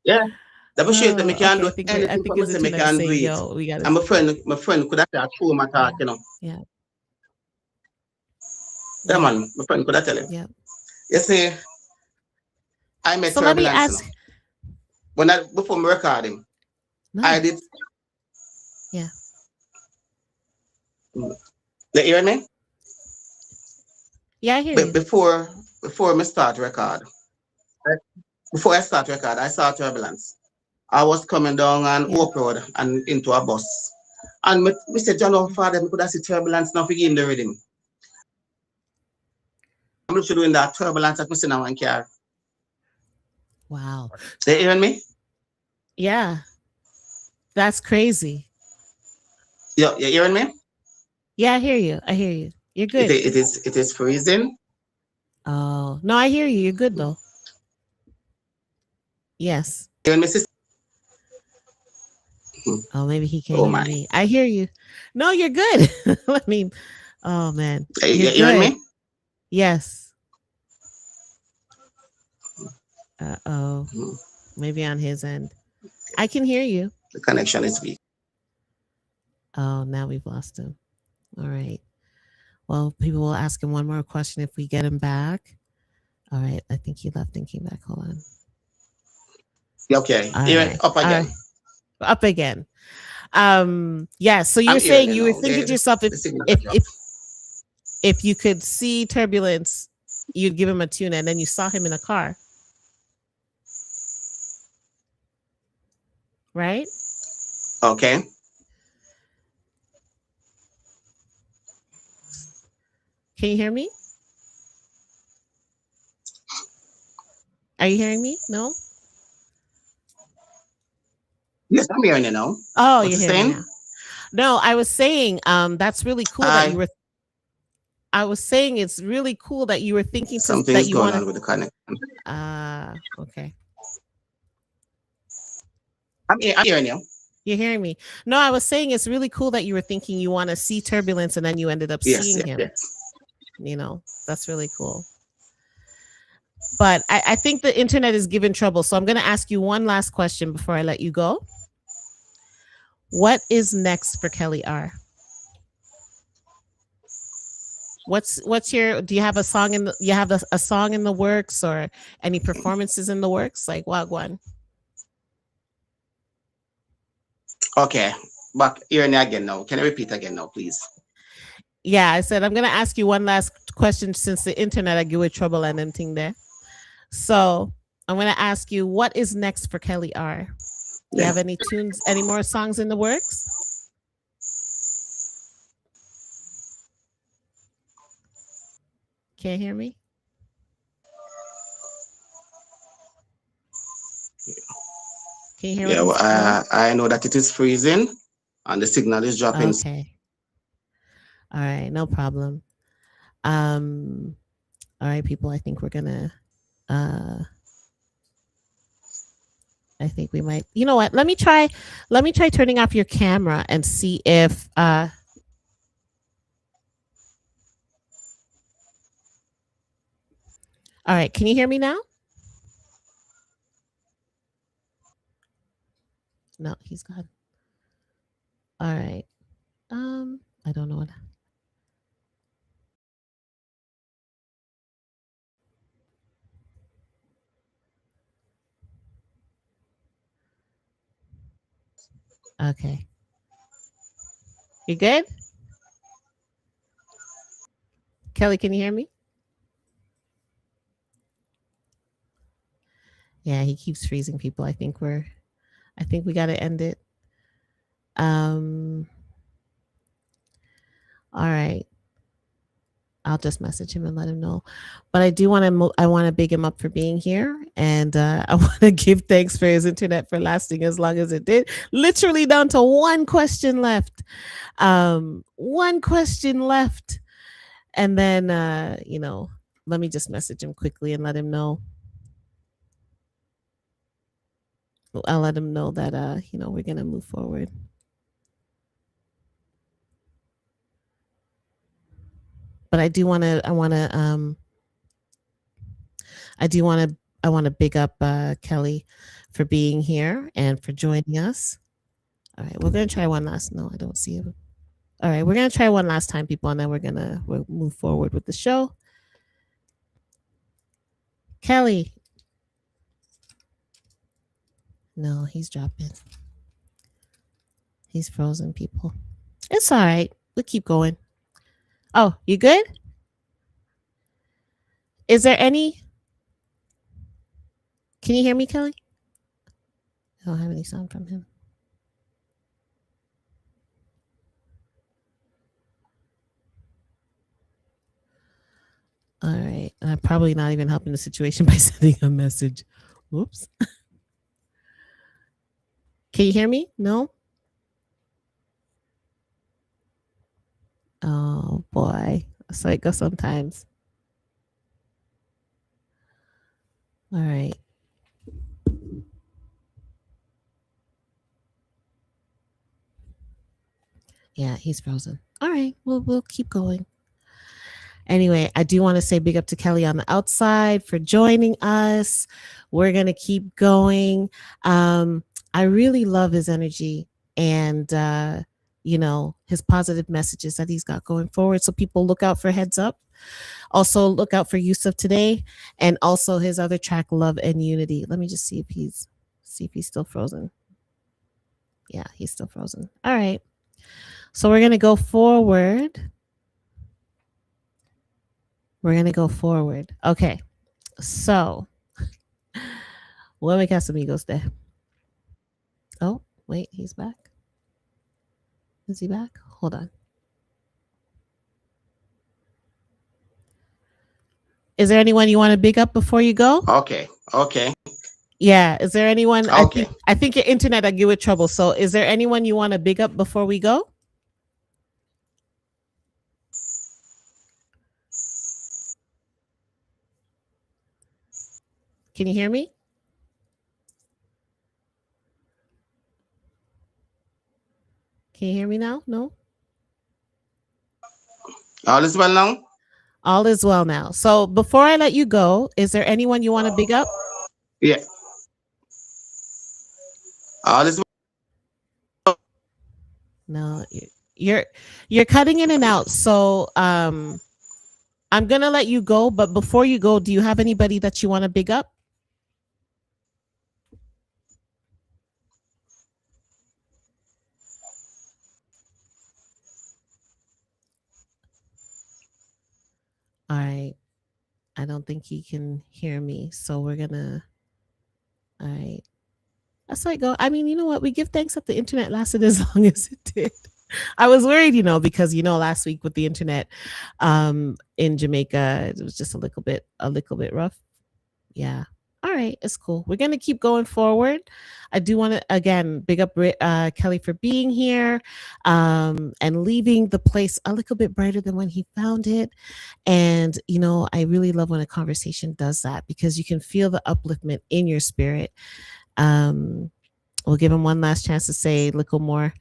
Yeah. The shit that me Oh, can okay. do I anything think for me it's the say me tune that is can do saying, it. yo, we gotta And my friend could have said true my yeah, talk. yeah, Yeah yeah, man, my friend could have tell him. yeah. You see, I met So let me turbulence, ask. When I before me recording, I did Nice. Yeah, you hear me? yeah, I hear But you. before me start record, I- before I start record, I saw turbulence. I was coming down on Yeah. Oak Road and into a bus. And me said, John, oh, father, me could have see turbulence now for in the rhythm. I'm literally doing that turbulence that me see now in car. Wow. They hearing me? Yeah, that's crazy. You hearing me? Yeah, I hear you. I hear you. You're It, good. i- it is it is freezing. Oh no, I hear you. You're good though. Yes. Hearing me, sister? Oh, maybe he can't Oh hear my. me. I hear you. No, you're good. Let me. Oh man, you're You hearing good. me? Yes. Oh. Hmm. Maybe on his end. I can hear you. The connection is weak. Oh, now we've lost him. All right. Well, people will ask him one more question if we get him back. All right. I think he left and came back. Hold on. Okay. All Hearing right. up All again. right. Up again. Yeah. So I'm you're hearing saying you you were now. thinking to yourself The signal if drop. if if you could see turbulence, you'd give him a tune, and then you saw him in a car, right? Okay. Can you hear me? Are you hearing me? No? Yes, I'm hearing you now. Oh, What you're you hearing me saying? now. No, I was saying that's really cool that you I were I was saying it's really cool that you were thinking to Something that is you going want to on with the connection. okay. I'm hearing you. You're hearing me. No, I was saying it's really cool that you were thinking you want to see turbulence and then you ended up Yes, seeing yes, him. yes. That's really cool. But I think the internet is giving trouble. So I'm gonna ask you one last question before I let you go. What is next for Kelly R? What's your do you have a song in the you have a song in the works or any performances in the works? Like what one? Okay. Back hearing you again now. Can you repeat again now, please? Yeah, I said I'm gonna ask you one last question since the internet I give you trouble and anything there. So I'm going to ask you, what is next for Kelly R? You Yeah. have any tunes, any more songs in the works? Can't hear me? Can you hear what Yeah, I'm well, saying? No? I know that it is freezing and the signal is dropping. Okay. All right, no problem. Um all right, people, I think we're going to I think we might. You know what? Let me try turning off your camera and see if all right, can you hear me now? No, he's gone. All right. I don't know what. Okay. You good? Kelly, can you hear me? Yeah, he keeps freezing people. I think we got to end it. Um all right. I'll just message him and let him know. But I do want to I want to big him up for being here, and I want to give thanks for his internet for lasting as long as it did. Literally down to one question left. One question left. And then let me just message him quickly and let him know. I'll let him know that we're going to move forward. But I want to big up Kelly for being here and for joining us. All right, we're going to try one last. No, I don't see him. All right, we're going to try one last time, people, and then we'll move forward with the show. Kelly. No, he's dropping. He's frozen, people. It's all right. We'll keep going. Oh, you good? Is there any? Can you hear me, Kelly? I don't have any sound from him. All right. I'm probably not even helping the situation by sending a message. Whoops. Can you hear me? No? Oh, boy. So it goes sometimes. All right. Yeah, he's frozen. All right. We'll keep going. Anyway, I do want to say big up to Kelly on the outside for joining us. We're going to keep going. I really love his energy and, his positive messages that he's got going forward. So people look out for Heads Up. Also look out for Yusuf Today and also his other track, Love and Unity. Let me just see if he's still frozen. Yeah, he's still frozen. All right. So we're going to go forward. Okay. So, Huele Casamigos there. Oh, wait, he's back. Is he back? Hold on. Is there anyone you want to big up before you go? Okay. Okay. Yeah. Is there anyone? Okay. I think your internet I give it trouble. So, is there anyone you want to big up before we go? Can you hear me? Can you hear me now? No. All is well now? All is well now. So, before I let you go, is there anyone you want to big up? Yeah. All is No, you're cutting in and out. So, I'm gonna let you go. But before you go, do you have anybody that you want to big up? All right. I don't think he can hear me. So we're gonna All right. That's how it go. I mean, you know what? We give thanks that the internet lasted as long as it did. I was worried, because last week with the internet in Jamaica, it was just a little bit rough. Yeah. All right, it's cool. We're gonna keep going forward. I do want to again big up Kelly for being here and leaving the place a little bit brighter than when he found it. And I really love when a conversation does that because you can feel the upliftment in your spirit. We'll give him one last chance to say Likkle more.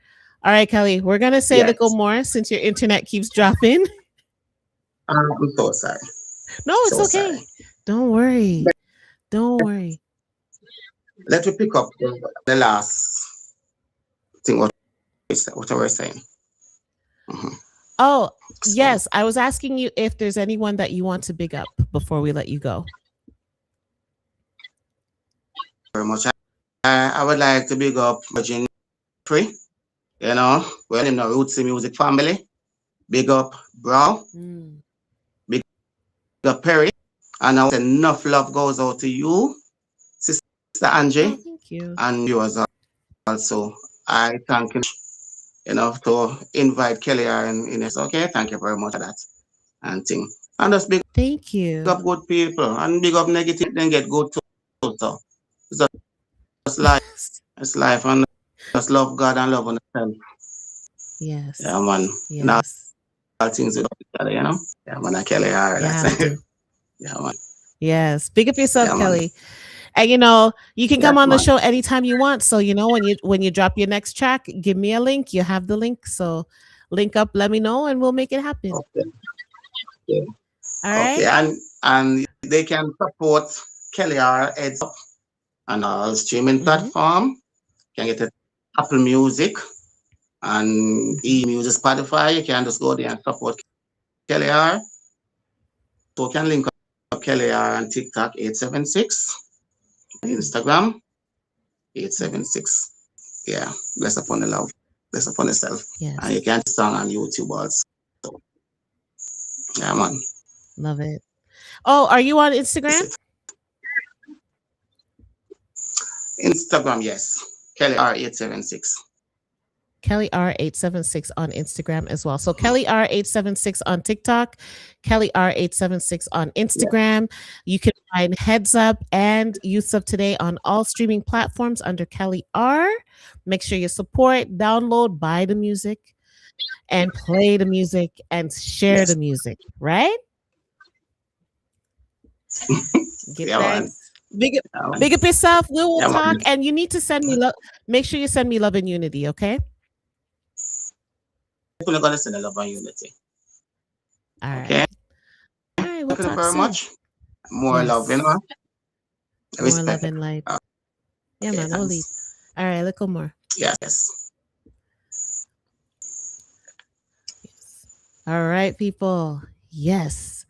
All right, Kelly, we're gonna say Yes. Likkle more since your internet keeps dropping. I'm so sorry. No, it's So okay. sorry. Don't worry. Don't worry. Let me pick up the last thing what I was saying. Mhm. Oh, So, yes. I was asking you if there's anyone that you want to big up before we let you go. very much. I would like to big up Virgin Free, well in the Rootsy Music family. Big up Brow, big up Perry. And I enough love goes out to you, Sister Angie, Oh, thank you. and yours also. I thank you, to invite Kelly in this. Okay, thank you very much for that. And thing. And just big Thank you. up good people and big up negative, then get good too. So it's just life. It's life and just love God and love on yourself. Yes. Yeah, man. Yes. All things with each other, Yeah, man. I Kelly, all right. You have to. Yeah, man. Yes. Big up yourself, Yeah, man. Kelly. And you can come on the show anytime you want. So when you drop your next track, give me a link. You have the link. So link up, let me know, and we'll make it happen. Okay. Yeah. All right. Okay, and they can support Kelly R Heads Up on our streaming platform. You can get it Apple Music and E-Music, Spotify. You can just go there and support Kelly R. So you can link up Kelly R on TikTok 876, Instagram 876. Yeah, bless upon the love, bless upon yourself. Yes. And you can song on YouTube also. Yeah, man. Love it. Oh, are you on Instagram? Instagram, yes. Kelly R876. Kelly R876 on Instagram as well. So Kelly R876 on TikTok, Kelly R876 on Instagram. Yeah. You can find Heads Up and Youths of Today on all streaming platforms under Kelly R. Make sure you support, download, buy the music, and play the music and share the music, right? Get thanks. Big up yourself. We will talk, and you need to send me love. Make sure you send me love and unity, okay? We're gonna send love and unity. All right. Okay. All right. We'll Thank you very soon. Much. More love, More love and light. Yeah, man. We'll leave. All right. Likkle more. Yes. All right, people. Yes.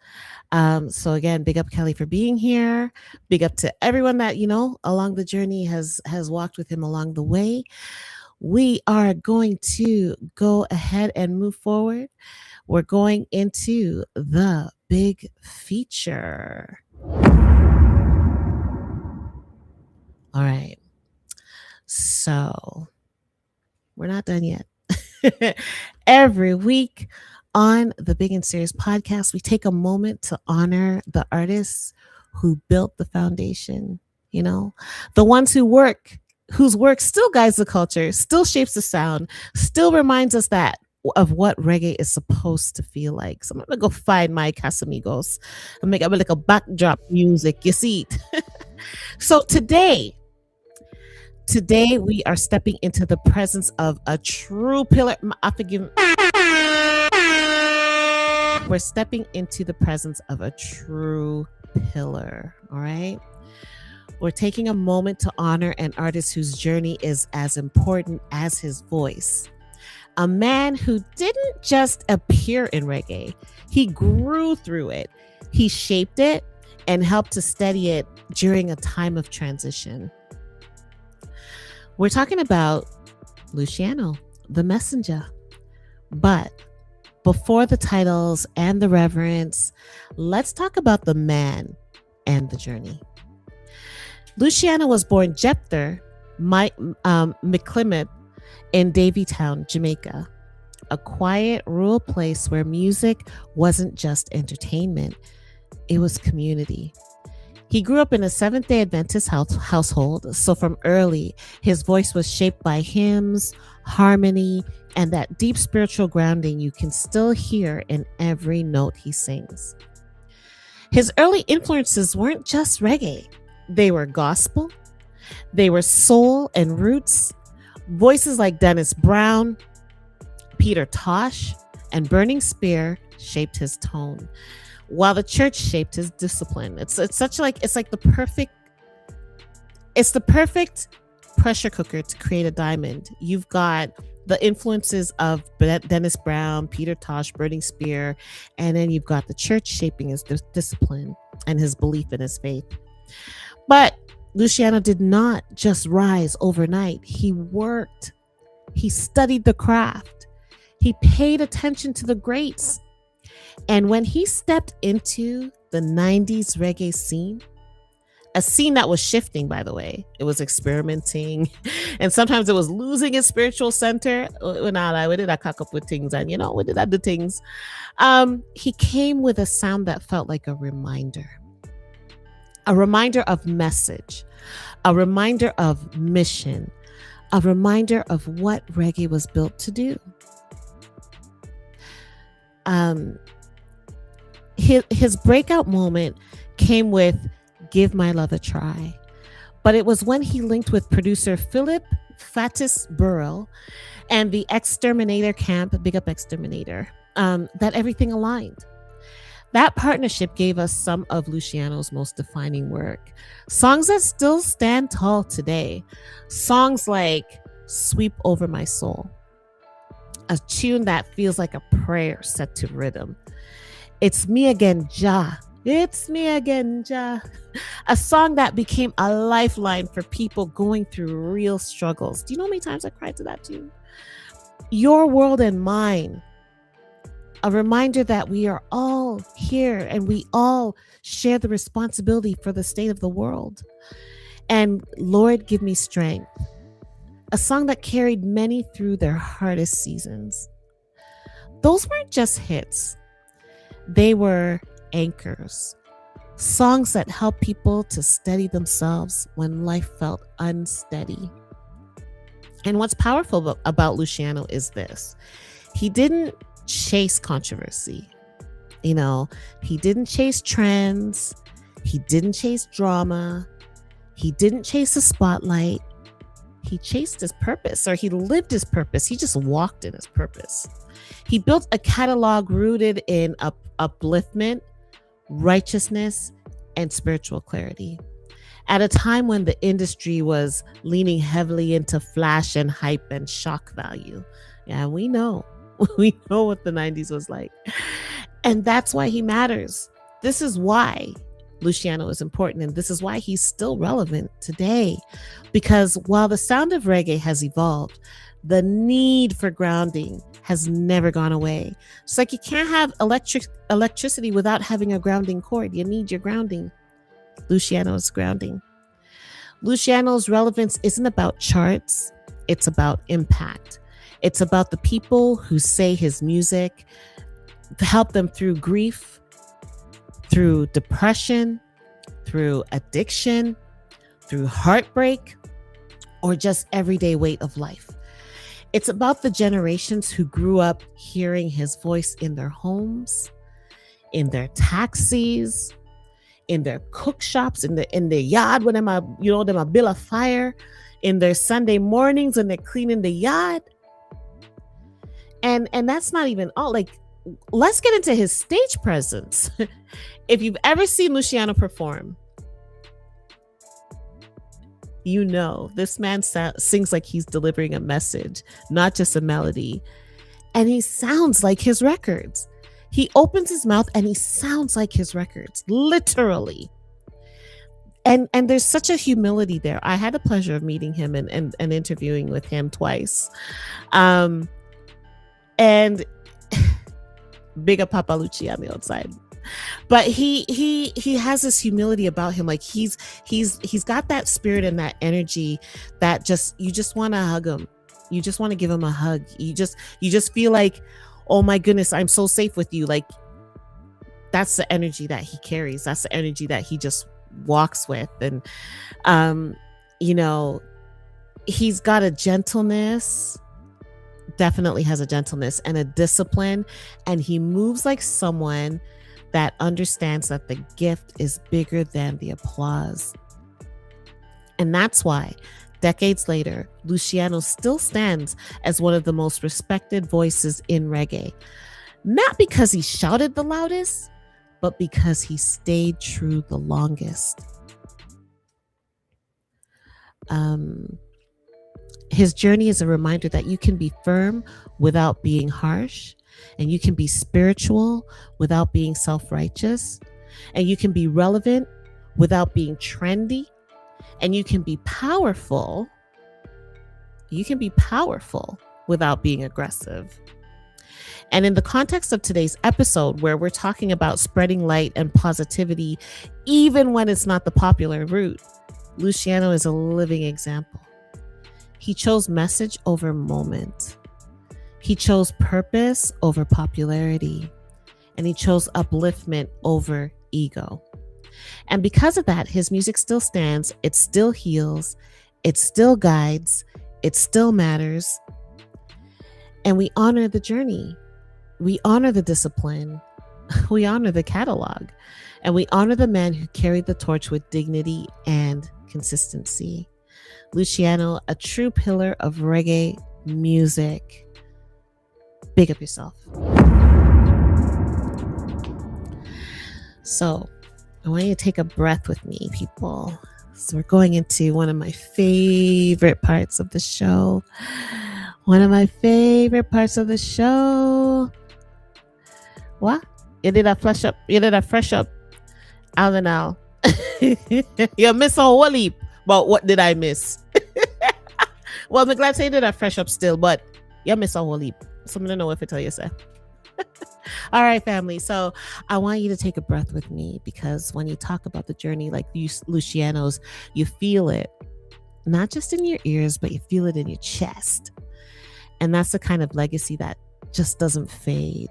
So again, big up Kelly for being here. Big up to everyone that along the journey has walked with him along the way. We are going to go ahead and move forward. We're going into the big feature. All right. So we're not done yet. Every week on the Big and Serious podcast, we take a moment to honor the artists who built the foundation, the ones whose work still guides the culture, still shapes the sound, still reminds us of what reggae is supposed to feel like. So I'm gonna go find my Casamigos and make up like a backdrop music. You see it. So today we are stepping into the presence of a true pillar. We're stepping into the presence of a true pillar. All right. We're taking a moment to honor an artist whose journey is as important as his voice. A man who didn't just appear in reggae, he grew through it. He shaped it and helped to steady it during a time of transition. We're talking about Luciano, the messenger. But before the titles and the reverence, let's talk about the man and the journey. Luciano was born Jepter McClimate in Davytown, Jamaica, a quiet, rural place where music wasn't just entertainment, it was community. He grew up in a Seventh-day Adventist household, so from early, his voice was shaped by hymns, harmony, and that deep spiritual grounding you can still hear in every note he sings. His early influences weren't just reggae. They were gospel, they were soul and roots. Voices like Dennis Brown, Peter Tosh, and Burning Spear shaped his tone, while the church shaped his discipline. It's like the perfect pressure cooker to create a diamond. You've got the influences of Dennis Brown, Peter Tosh, Burning Spear, and then you've got the church shaping his discipline and his belief in his faith. But Luciano did not just rise overnight. He worked. He studied the craft. He paid attention to the greats. And when he stepped into the 90s reggae scene, a scene that was shifting, by the way, it was experimenting, and sometimes it was losing its spiritual center. When we did I cock up with things, and we did other things. He came with a sound that felt like a reminder of message, a reminder of mission, a reminder of what reggae was built to do. His breakout moment came with Give My Love a Try, but it was when he linked with producer Philip Fatis Burrell and the Exterminator camp, Big Up Exterminator, that everything aligned. That partnership gave us some of Luciano's most defining work. Songs that still stand tall today. Songs like Sweep Over My Soul, a tune that feels like a prayer set to rhythm. It's Me Again, Jah. It's Me Again, Jah. A song that became a lifeline for people going through real struggles. Do you know how many times I cried to that tune? Your World and Mine. A reminder that we are all here and we all share the responsibility for the state of the world. And Lord, Give Me Strength. A song that carried many through their hardest seasons. Those weren't just hits. They were anchors. Songs that help people to steady themselves when life felt unsteady. And what's powerful about Luciano is this. He didn't chase controversy. He didn't chase trends. He didn't chase drama. He didn't chase the spotlight. He chased his purpose, or he lived his purpose. He just walked in his purpose. He built a catalog rooted in upliftment, righteousness, and spiritual clarity. At a time when the industry was leaning heavily into flash and hype and shock value. Yeah, we know what the 90s was like. And that's why he matters. This is why Luciano is important, and this is why he's still relevant today. Because while the sound of reggae has evolved, the need for grounding has never gone away. It's like you can't have electricity without having a grounding cord. You need your grounding. Luciano's grounding. Luciano's relevance isn't about charts. It's about impact. It's about the people who say his music help them through grief, through depression, through addiction, through heartbreak, or just everyday weight of life. It's about the generations who grew up hearing his voice in their homes, in their taxis, in their cook shops, in their yard when them a build a fire, in their Sunday mornings when they're cleaning the yard. And that's not even all. Like, let's get into his stage presence. If you've ever seen Luciano perform, this man sings like he's delivering a message, not just a melody. And he sounds like his records. He opens his mouth and he sounds like his records, literally. And there's such a humility there. I had the pleasure of meeting him and interviewing with him twice. And big up Papa Lucci on the outside. But he has this humility about him. Like he's got that spirit and that energy that just you just want to hug him. You just want to give him a hug. You just feel like, oh my goodness, I'm so safe with you. Like that's the energy that he carries. That's the energy that he just walks with. And you know, he's got a gentleness, definitely has a gentleness and a discipline, and he moves like someone that understands that the gift is bigger than the applause. And that's why, decades later, Luciano still stands as one of the most respected voices in reggae. Not because he shouted the loudest, but because he stayed true the longest. His journey is a reminder that you can be firm without being harsh, and you can be spiritual without being self-righteous, and you can be relevant without being trendy, and you can be powerful. You can be powerful without being aggressive. And in the context of today's episode, where we're talking about spreading light and positivity, even when it's not the popular route, Luciano is a living example. He chose message over moment. He chose purpose over popularity. And he chose upliftment over ego. And because of that, his music still stands. It still heals. It still guides. It still matters. And we honor the journey. We honor the discipline. We honor the catalog. And we honor the man who carried the torch with dignity and consistency. Luciano, a true pillar of reggae music. Big up yourself. So, I want you to take a breath with me, people. So, we're going into one of my favorite parts of the show. One of my favorite parts of the show. What? You did a flash up. You did a fresh up. Out and out. You missed a whole heap. But what did I miss? Well, I'm glad to say that I fresh up still, but you miss a whole heap. So I'm gonna know if I tell you so. All right, family. So I want you to take a breath with me, because when you talk about the journey like Luciano's, you feel it, not just in your ears, but you feel it in your chest. And that's the kind of legacy that just doesn't fade.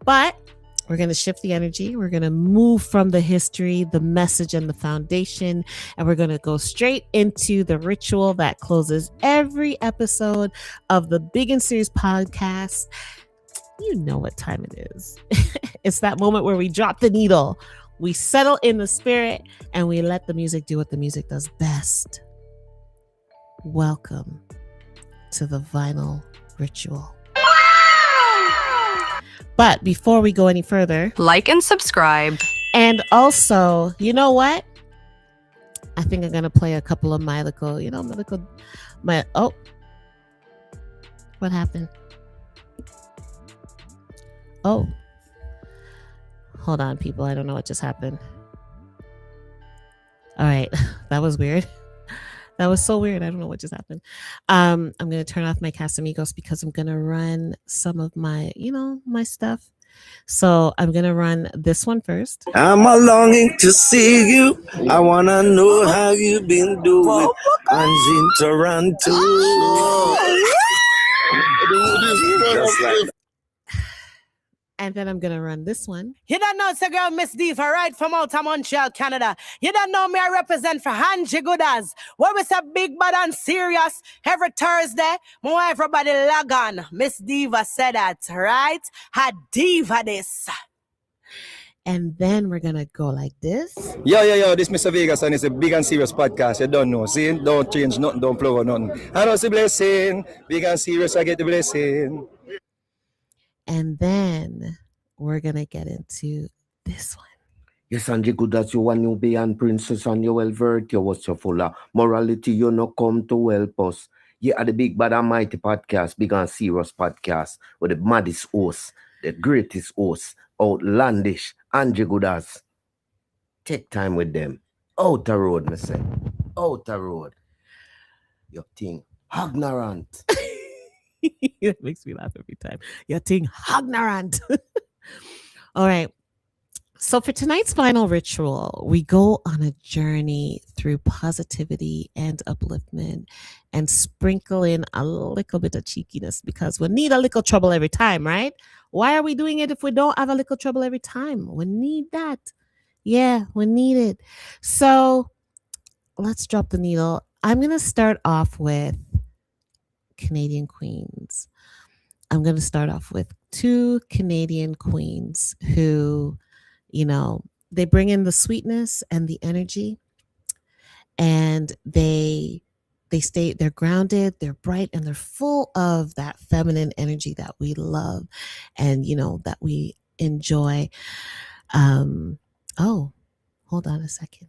But we're going to shift the energy. We're going to move from the history, the message, and the foundation. And we're going to go straight into the ritual that closes every episode of the Big and Serious podcast. You know what time it is. It's that moment where we drop the needle. We settle in the spirit and we let the music do what the music does best. Welcome to the vinyl ritual. But before we go any further, like and subscribe. And also, you know what? I think I'm going to play a couple of my oh, what happened? Oh, hold on, people. I don't know what just happened. All right. That was weird. That was so weird. I don't know what just happened. I'm going to turn off my Casamigos because I'm going to run some of my, my stuff. So I'm going to run this one first. I'm a longing to see you. I want to know how you've been doing. Angie in Toronto. Just like that. And then I'm going to run this one. You don't know, it's a girl, Miss Diva, right from out of Montreal, Canada. You don't know me, I represent for Angie Goodaz. Where we say big, bad, and serious. Every Thursday, more everybody log on. Miss Diva said that, right? Had Diva this. And then we're going to go like this. Yo, this Mr. Vegas, and it's a Big and Serious podcast. You don't know. See, don't change nothing, don't plug or nothing. I know it's a blessing. Big and Serious, I get the blessing. And then we're going to get into this one. Yes, Angie Goodaz, you want to be and princess and you well vert, you was so full of morality, you no come to help us. You are the Big Bad and Mighty podcast, Big and Serious podcast, with the maddest host, the greatest host, outlandish, Angie Goodaz. Take time with them. Outer road, me say. Outer road. Your thing, ignorant. It makes me laugh every time. Your thing, ignorant. All right. So, for tonight's final ritual, we go on a journey through positivity and upliftment and sprinkle in a little bit of cheekiness because we need a little trouble every time, right? Why are we doing it if we don't have a little trouble every time? We need that. Yeah, we need it. So, let's drop the needle. I'm going to start off with Canadian queens. I'm going to start off with two Canadian queens who, you know, they bring in the sweetness and the energy, and they're grounded, they're bright, and they're full of that feminine energy that we love and that we enjoy. Oh, hold on a second.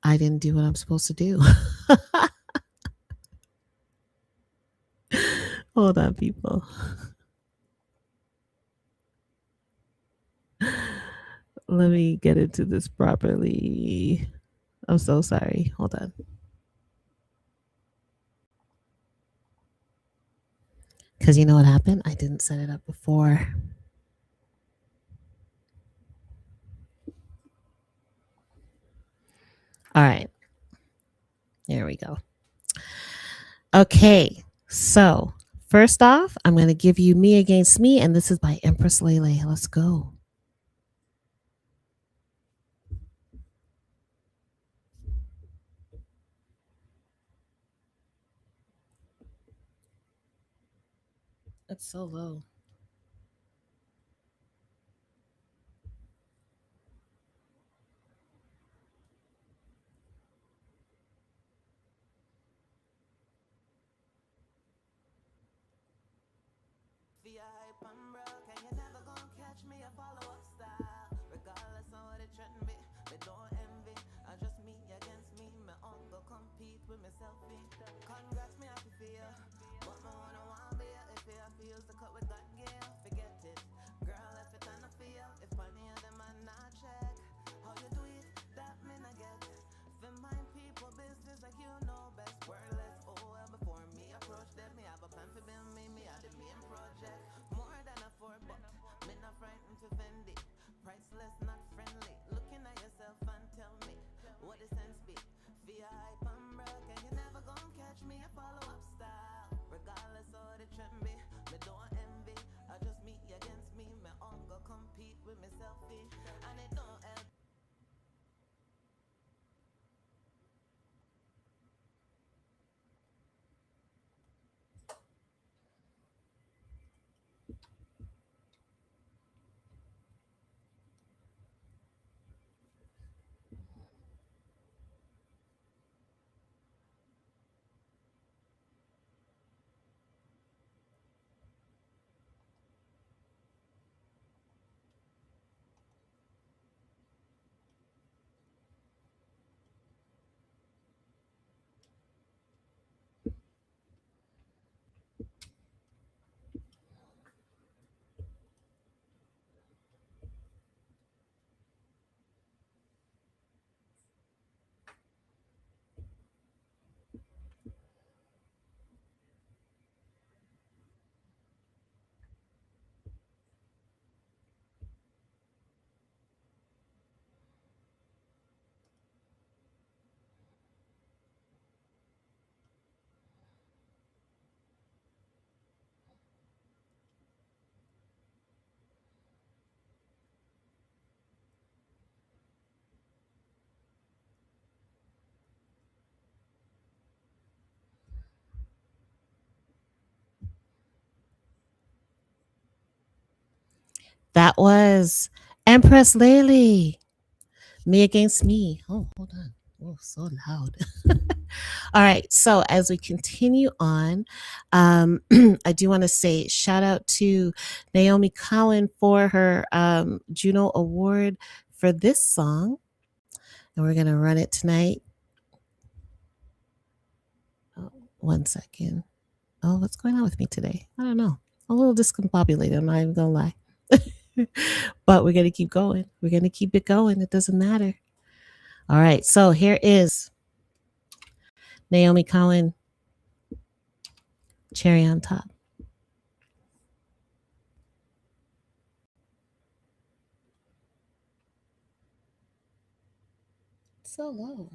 I didn't do what I'm supposed to do. Hold on, people. Let me get into this properly. I'm so sorry. Hold on. Because you know what happened? I didn't set it up before. All right. There we go. Okay. So, first off, I'm going to give you Me Against Me, and this is by Empress Lele. Let's go. It's so low. That was Empress Lele. Me Against Me. Oh, hold on. Oh, so loud. All right. So as we continue on, I do want to say shout out to Naomi Cowan for her Juno Award for this song. And we're going to run it tonight. Oh, 1 second. Oh, what's going on with me today? I don't know. I'm a little discombobulated. I'm not even going to lie. But we're going to keep going. We're going to keep it going. It doesn't matter. All right. So here is Naomi Cowan, Cherry on Top. so low?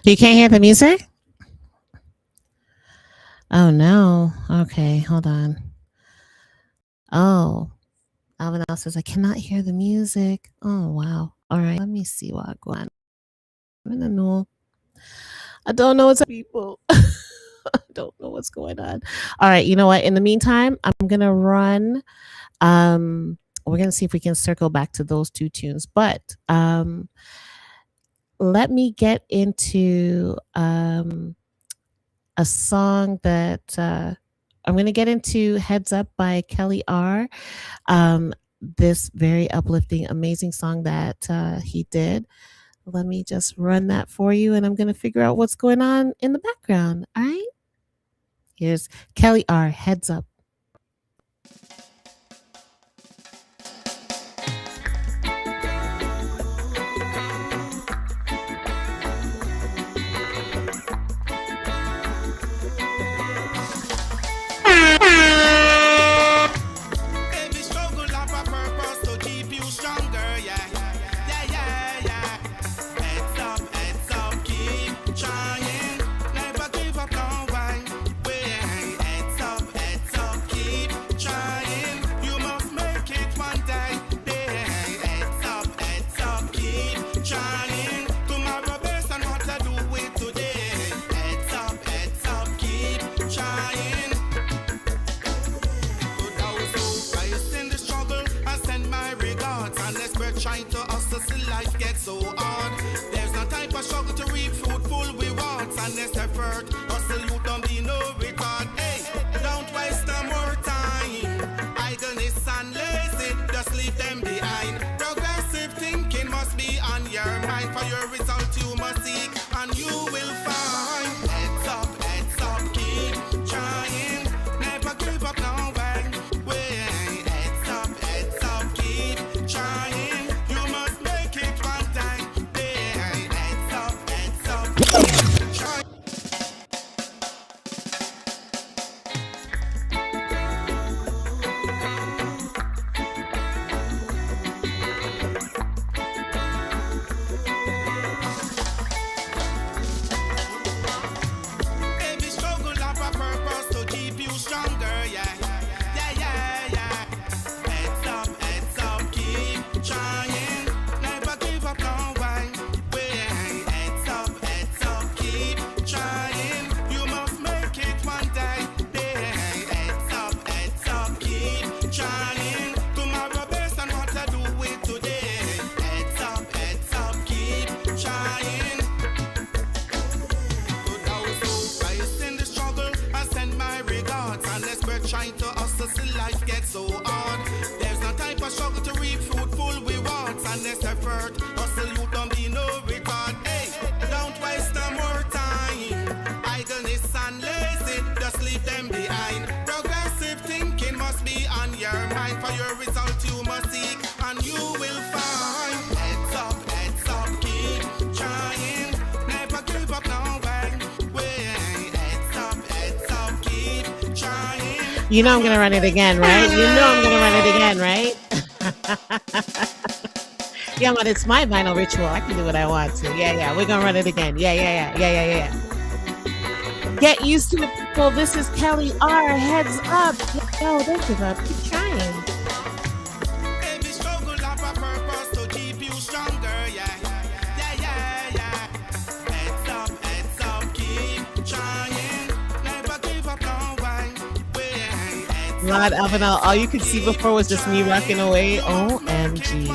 You can't hear the music? Oh no. Okay, hold on. Oh, Alvin L says I cannot hear the music. Oh wow. All right, let me see what go on. I don't know. I don't know what's people. I don't know what's going on. All right, you know what? In the meantime, I'm gonna run. We're gonna see if we can circle back to those two tunes, but let me get into a song that I'm going to get into Heads Up by Kelly R. This very uplifting, amazing song that he did. Let me just run that for you, and I'm going to figure out what's going on in the background. All right. Here's Kelly R. Heads Up. Every struggle have a purpose to keep you stronger, yeah. Yeah, yeah, yeah. Heads up, keep trying. Never give up, no way. Heads up, keep trying. You must make it one day. Heads up, keep trying. Tomorrow best on what to do with today. Heads up, keep trying. Trying to hustle till life gets so hard. There's no time for struggle to reap fruitful rewards. And this effort, hustle you don't be no retard. Hey, don't waste no more time. Idleness and lazy, just leave them behind. Progressive thinking must be on your mind. For your result you must seek, and you will find. Heads up, keep trying. Never give up, no way. Heads up, keep trying. be on your mind. For your result you must seek, and you will find. Heads up, keep trying. Never give up now, heads up, keep trying. You know I'm gonna run it again, right? You know I'm gonna run it again, right? Yeah, but it's my vinyl ritual. I can do what I want to. Yeah. We're gonna run it again. Yeah. Get used to it, people. This is Kelly R. Heads up. Yo, don't give up. Keep trying. Every struggle have a purpose to keep you stronger. Yeah. Heads up, keep trying. Never give up, no way. Rod Avenel, all you could see before was just me rocking away. OMG.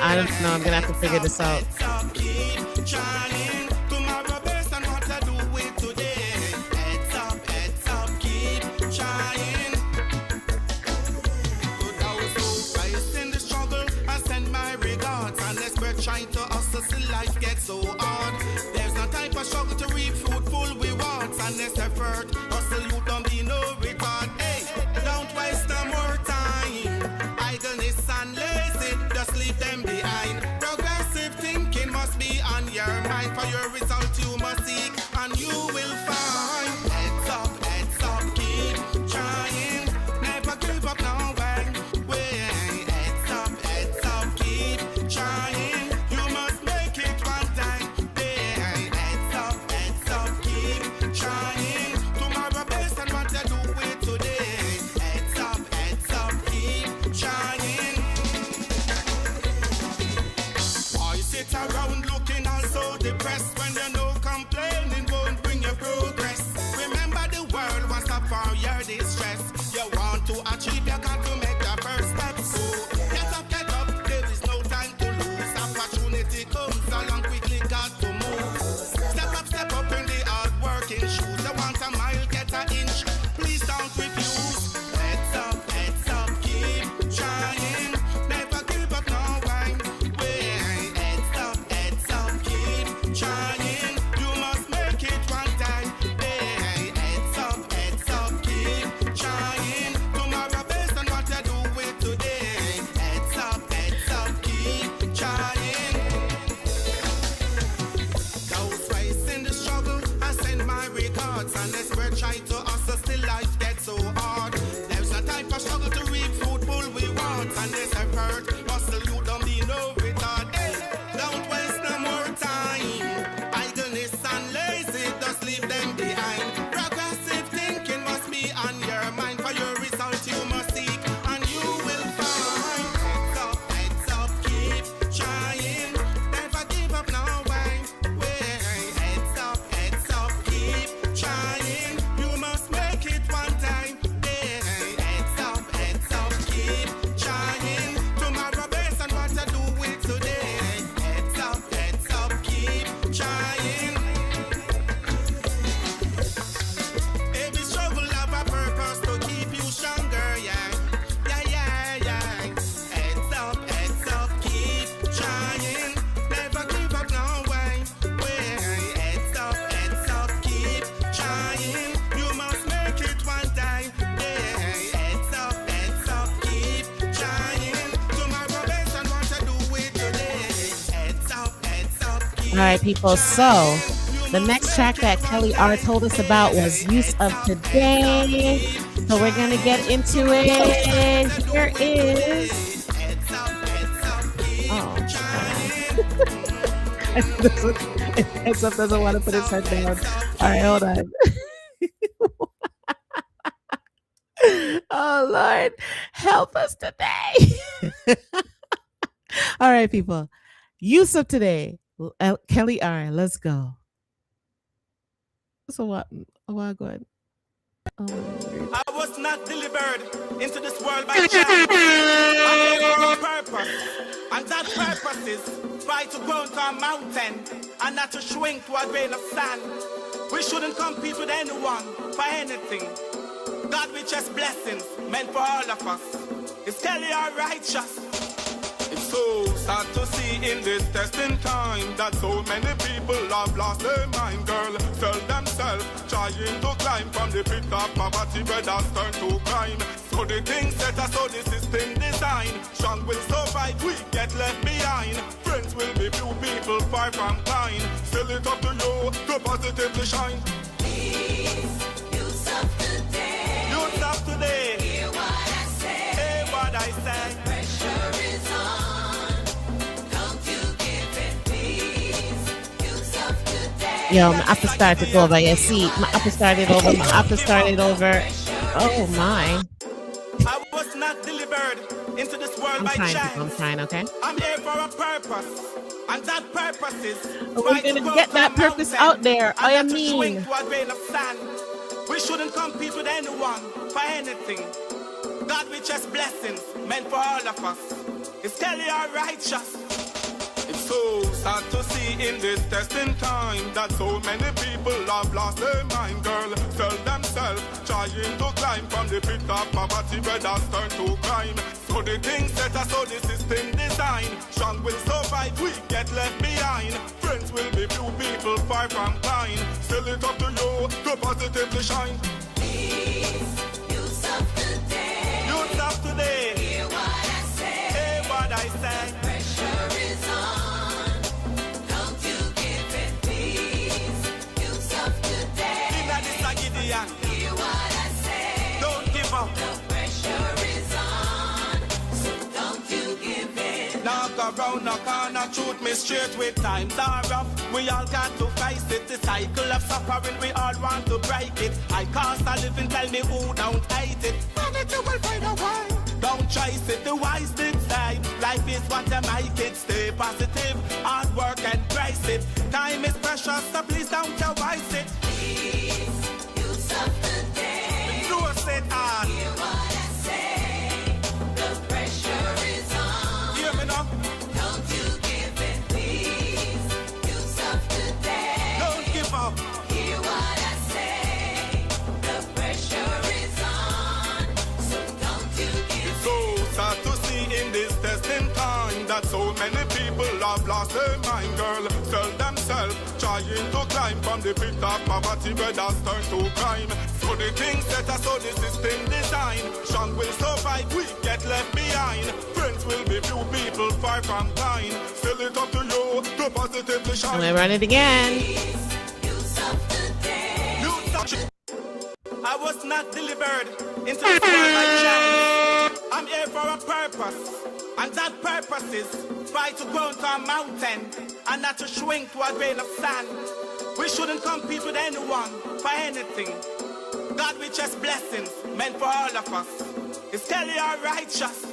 I don't know. I'm gonna have to figure this out. Trying to hustle, see life get so hard. There's no time for struggle to reap fruitful rewards. And this effort, hustle you don't be no retard. Hey, don't waste no more time. Idleness and lazy, just leave them behind. Progressive thinking must be on your mind. For your result you must seek, and you will find. Heads up, keep trying. Never give up now, Heads up, keep trying. Around looking also depressed when you know complaining won't bring you progress. Remember the world was up for your distress. You want to achieve, you got to make the first step. So get up, there is no time to lose. Opportunity comes along quickly, got to move. Step up in the hard working shoes. You want a mile, get an inch, please don't refuse. Heads up, keep trying. Never give up, no way. Trying, you must make it one time. Heads up, keep trying. Tomorrow based on what you do with today. Heads up, keep trying. Those facing the struggle, I send my regards. Unless we're trying to hustle, still life gets so hard. There's no time for struggle to reap fruitful rewards. Unless I've heard, hustle you don't be no retard. Hey, don't waste no more time. Idleness and lazy, just leave them behind. Progressive thinking must be on your mind. For your result you must seek, and you will find. Heads up, keep trying. Never give up, no way. Heads up, keep trying. You must make it one time. Heads up, keep trying. Tomorrow based on what you do with today. Heads up, keep trying. Every struggle have a purpose to keep you stronger, yeah. Heads up, keep trying. Never give up, no way. Heads up, keep trying. You must make it one time. Heads up, keep trying. Tomorrow based on what you do with today. Heads up, keep All right, people. So the next track that Kelly R told us about was Use of Today. So we're going to get into it. Here is... Oh, Heads Up doesn't want to put his head down. All right, hold on. Oh, Lord, help us today. All right, people. Use of Today. Kelly R, let's go. So what? Oh, my God. I was not delivered into this world by chance. I came for a purpose, and that purpose is try to grow to a mountain and not to shrink to a grain of sand. We shouldn't compete with anyone for anything. God with just blessings meant for all of us. Is Kelly R righteous? It's so sad to see in this testing time that so many people have lost their mind, girl. Sell themselves, trying to climb from the pit of poverty, brothers turn to crime. So the things set us, so the system design. Strong will survive, we get left behind. Friends will be few people far from kind. Still it up to you to positively shine. Please, youth of today. Youth of today. Hear what I say. Hear what I say. Pressure is on. Don't you give it, please. Youth of today. Yo, my apple started over. You see, my apple started over. My apple started over. Oh my. I was not delivered into this world I'm by trying, chance. people, I'm trying, okay? I'm here for a purpose, and that purpose is We're gonna get that purpose out there. I mean, to a grain of sand. We shouldn't compete with anyone for anything. God with just blessings meant for all of us. It's Kelly are righteous. It's so sad to see in this testing time that so many people have lost their mind, girl. Sell themselves, trying to climb from the pit of poverty, brothers turn to crime. So the things set us, so the system design. Strong will survive, we get left behind. Friends will be few people far from kind. Still it up to you to positively shine. Please, youth of today. Youth of today. Hear what I say. Hear what I say. Pressure is on. Don't you give it, please. Youth of today. Inna this a Gideon. Hear what I say. Don't give up. The pressure is on. So don't you give in. Now go round the corner, shoot me straight with times are rough. We all got to face it, the cycle of suffering, we all want to break it. I cost a living, tell me who don't hate it. Vanity will find a way. Don't chase it, the wise did say. Life is what you make it, stay positive, hard work and grace it. Time is precious, so please don't you waste it. Please, youth of today. Do a sit hard. Hear what I say. The pressure is on. Hear me now. Don't you give in, please. Youth of today. Don't give up. Hear what I say. The pressure is on. So don't you give So sad to see in this testing time that so many people have lost their mind, girl. Sell themselves, trying to climb from the pit of poverty, brothers turn to crime. So the things set us, so the system design. Strong will survive, we get left behind. Friends will be few people far from kind. Still it up to you to positively shine. I'm gonna run it again. youth of today. I was not delivered into this world by chance. I'm here for a purpose, and that purpose is fight to grow into a mountain and not to shrink to a grain of sand. We shouldn't compete with anyone for anything. God with just blessings meant for all of us. It's Kelly are righteous.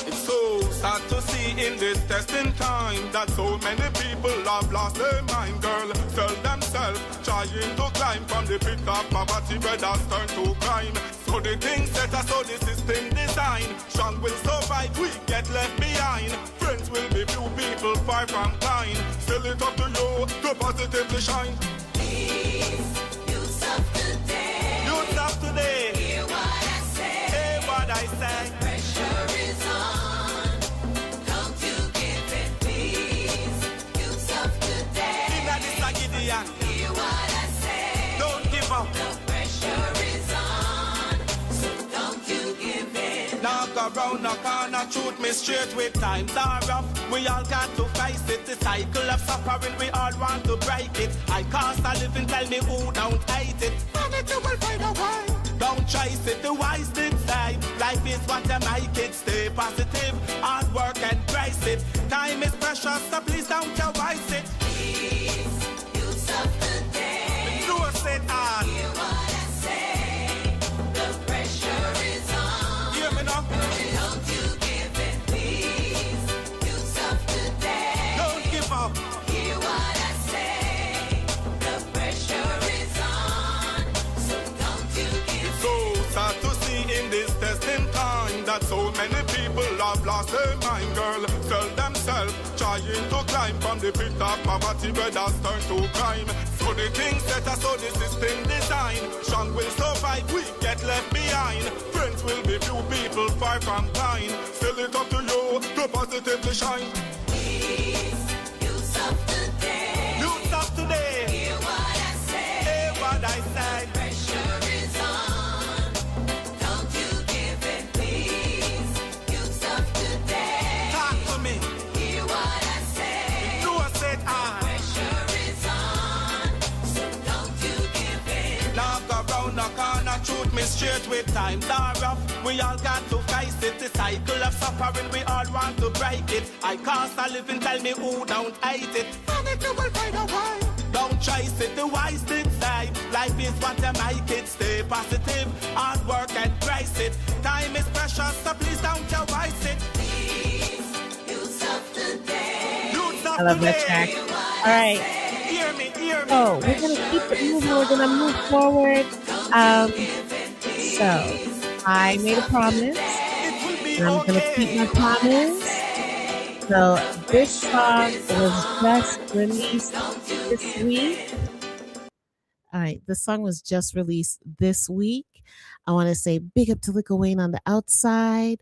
It's so sad to see in this testing time that so many people have lost their mind, girl. Sell themselves, trying to climb from the pit of poverty, brothers turn to crime. So the things set us, so the system design. Strong will survive, we get left behind. Friends will be few people far from kind. Still it up to you to positively shine. Please, youth of today. Youth of today. Hear what I say. Hear what I say. Pressure is on. Don't you give it, please. Youth of today. Inna this a Gideon. Hear what I say. Don't give up. The pressure is on. So don't you give in. Now go round the corner, shoot me straight with times are rough. We all got to face it, the cycle of suffering, we all want to break it. I cost a living, tell me who don't hate it. Vanity will find a way. Don't chase it, the wise did say. Life is what you make it, stay positive, hard work and grace it. Time is precious, so please don't you waste it. Please, youth of today. Do a sit hard. Hear what I say. The pressure is on. Hear me now. Don't you give in, please. Youth of today. Don't give up. Hear what I say. The pressure is on. So don't you give So sad to see in this testing time that so many people have lost their mind, girl. Sell themselves, trying to climb from the pit of poverty, brothers turn to crime. So the things set us, so the system design. Strong will survive, we get left behind. Friends will be few people far from kind. Still it up to you grow to positively shine. Youths of today. Youths of today. Hear what I say. Hear what I say. Pressure is on. Don't you give in, please. Youths of today. Talk to me. Hear what I say. Do I said I. Pressure is on. So don't you give in. Now go round the corner, shoot me straight with times are rough. We all got to face it. The cycle of suffering, we all want to break it. I cost a living, tell me who don't hate it. And if you will find a way, don't chase it. The wise did say, life is what you make it. Stay positive, hard work and grace it. Time is precious, so please don't you waste it. Please, youths of today. Youths of I love that today. track. All right. Hear me, hear me. So we're gonna keep it moving. We're gonna move forward. So I made a promise, It will be and I'm gonna keep my okay. promise. So this song was just released this week. All right, this song was just released this week. I want to say big up to Likkle Wayne on the outside.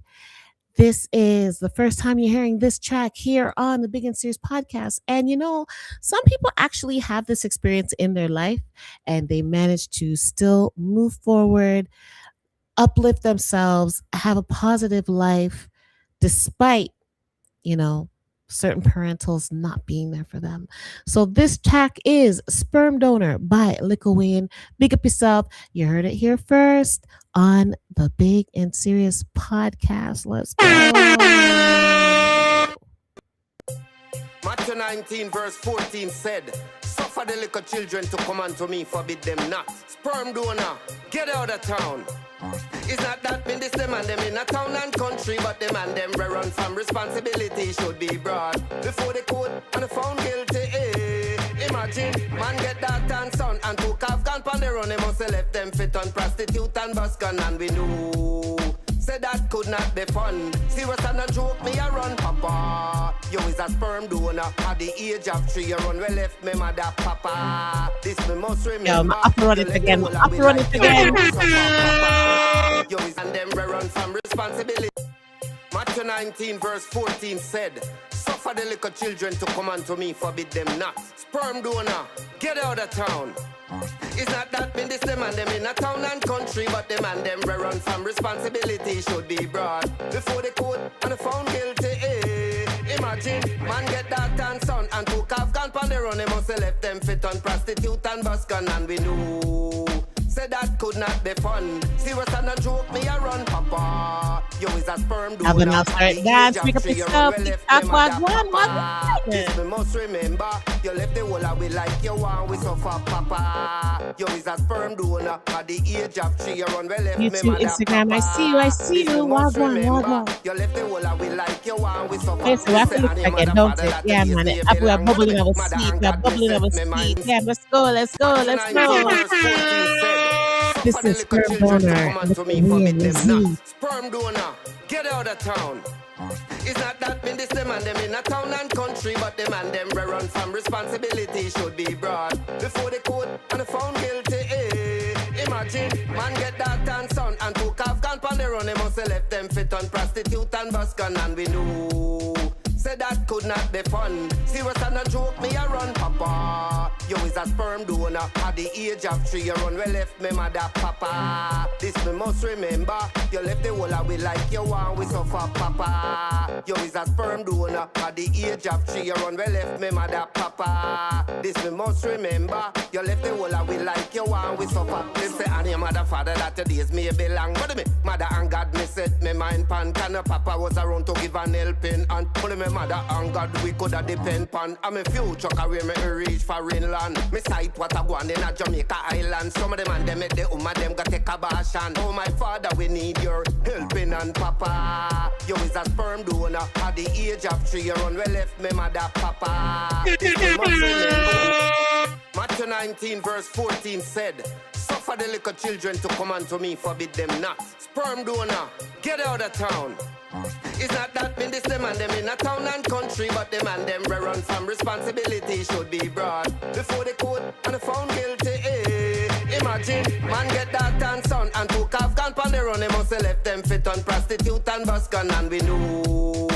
This is the first time you're hearing this track here on the Big and Serious podcast. And you know, some people actually have this experience in their life and they manage to still move forward, uplift themselves, have a positive life despite, you know, certain parentals not being there for them. So this track is Sperm Donor by Likkle Wayne. Big up yourself. You heard it here first on the Big and Serious podcast. Let's go. Matthew 19 verse 14 said, suffer the little children to come unto me, forbid them not. Sperm donor, get out of town. It's not that mean this them and them in a town and country, but them and them where run from responsibility should be brought before the court and found guilty. Imagine, man get that and son and took off gun pan the run, they must have left them fit on prostitute and bus gun, and we knew say that could not be fun. Serious and a joke, me a run, papa. You is a sperm donor at the age of 3 years run, we left me mother, papa. This me must remember. Yo, I'm up and running again. Up and running again. You is and them we run from responsibility. Matthew 19 verse 14 said, suffer the little children to come unto me, forbid them not. Sperm donor, get out of town. It's not that mean this them and them in a town and country, but them and them we run from responsibility should be brought before the court and found guilty. Imagine, man get that and son and took off gun pan the run, they must have left them fit on prostitute and bus gun, and we knew say that could not be fun. Serious and a joke, me a run, papa. You is a sperm donor. Now when I start dance, pick up yourself, TikTok, one. This we must remember. You left the whole of we like you want, we suffer, papa. You is a sperm donor. At the age of 3 years run, we left me YouTube, mother, Instagram, I papa. see you, I see This you. we must Wagwan, remember. wagwan. You left the whole of we like you want, we suffer. Okay, so we have to look again, don't it? Yeah, man. We are bubbling our seat. We are bubbling our seat. Yeah, let's go, let's go, let's go. This is Sperm Donor. Sperm donor, get out of town. It's not that mean this them and them in a town and country, but them and them we run from responsibility should be brought before the court and found guilty. Imagine, man get that and son and took off gun pan the run, they must have left them fit on prostitute and bus gun, and we knew say that could not be fun. Serious and a joke, me a run, papa. You is a sperm donor. At the age of 3 years run, we left me mother, papa. This me must remember. You left the whole of we like you want, we suffer, papa. You is a sperm donor. At the age of 3 years run, we left me mother, papa. This me must remember. You left the whole of we like you want, we suffer. Them say, and your mother, father, that the days may belong. But me, mother and God, me set me mind pan. Can a papa was around to give an helping and only me mother and God we coulda depend pan. I'm a future career me reach foreign land. Me sight what I go on in a Jamaica Island. Some of them and them make the them got take a bash and oh my father we need your helping and papa. You is a sperm donor. At the age of 3 years run, we left me mother, papa. You must remember. Matthew 19 verse 14 said, suffer the little children to come unto me, forbid them not. Sperm donor, get out of town. It's not that mean this them and them in a town and country, but them and them we run from responsibility should be brought before the court and found guilty. Imagine, man get that and son and took off gun pan the run, they must have left them fit on prostitute and bus gun, and we knew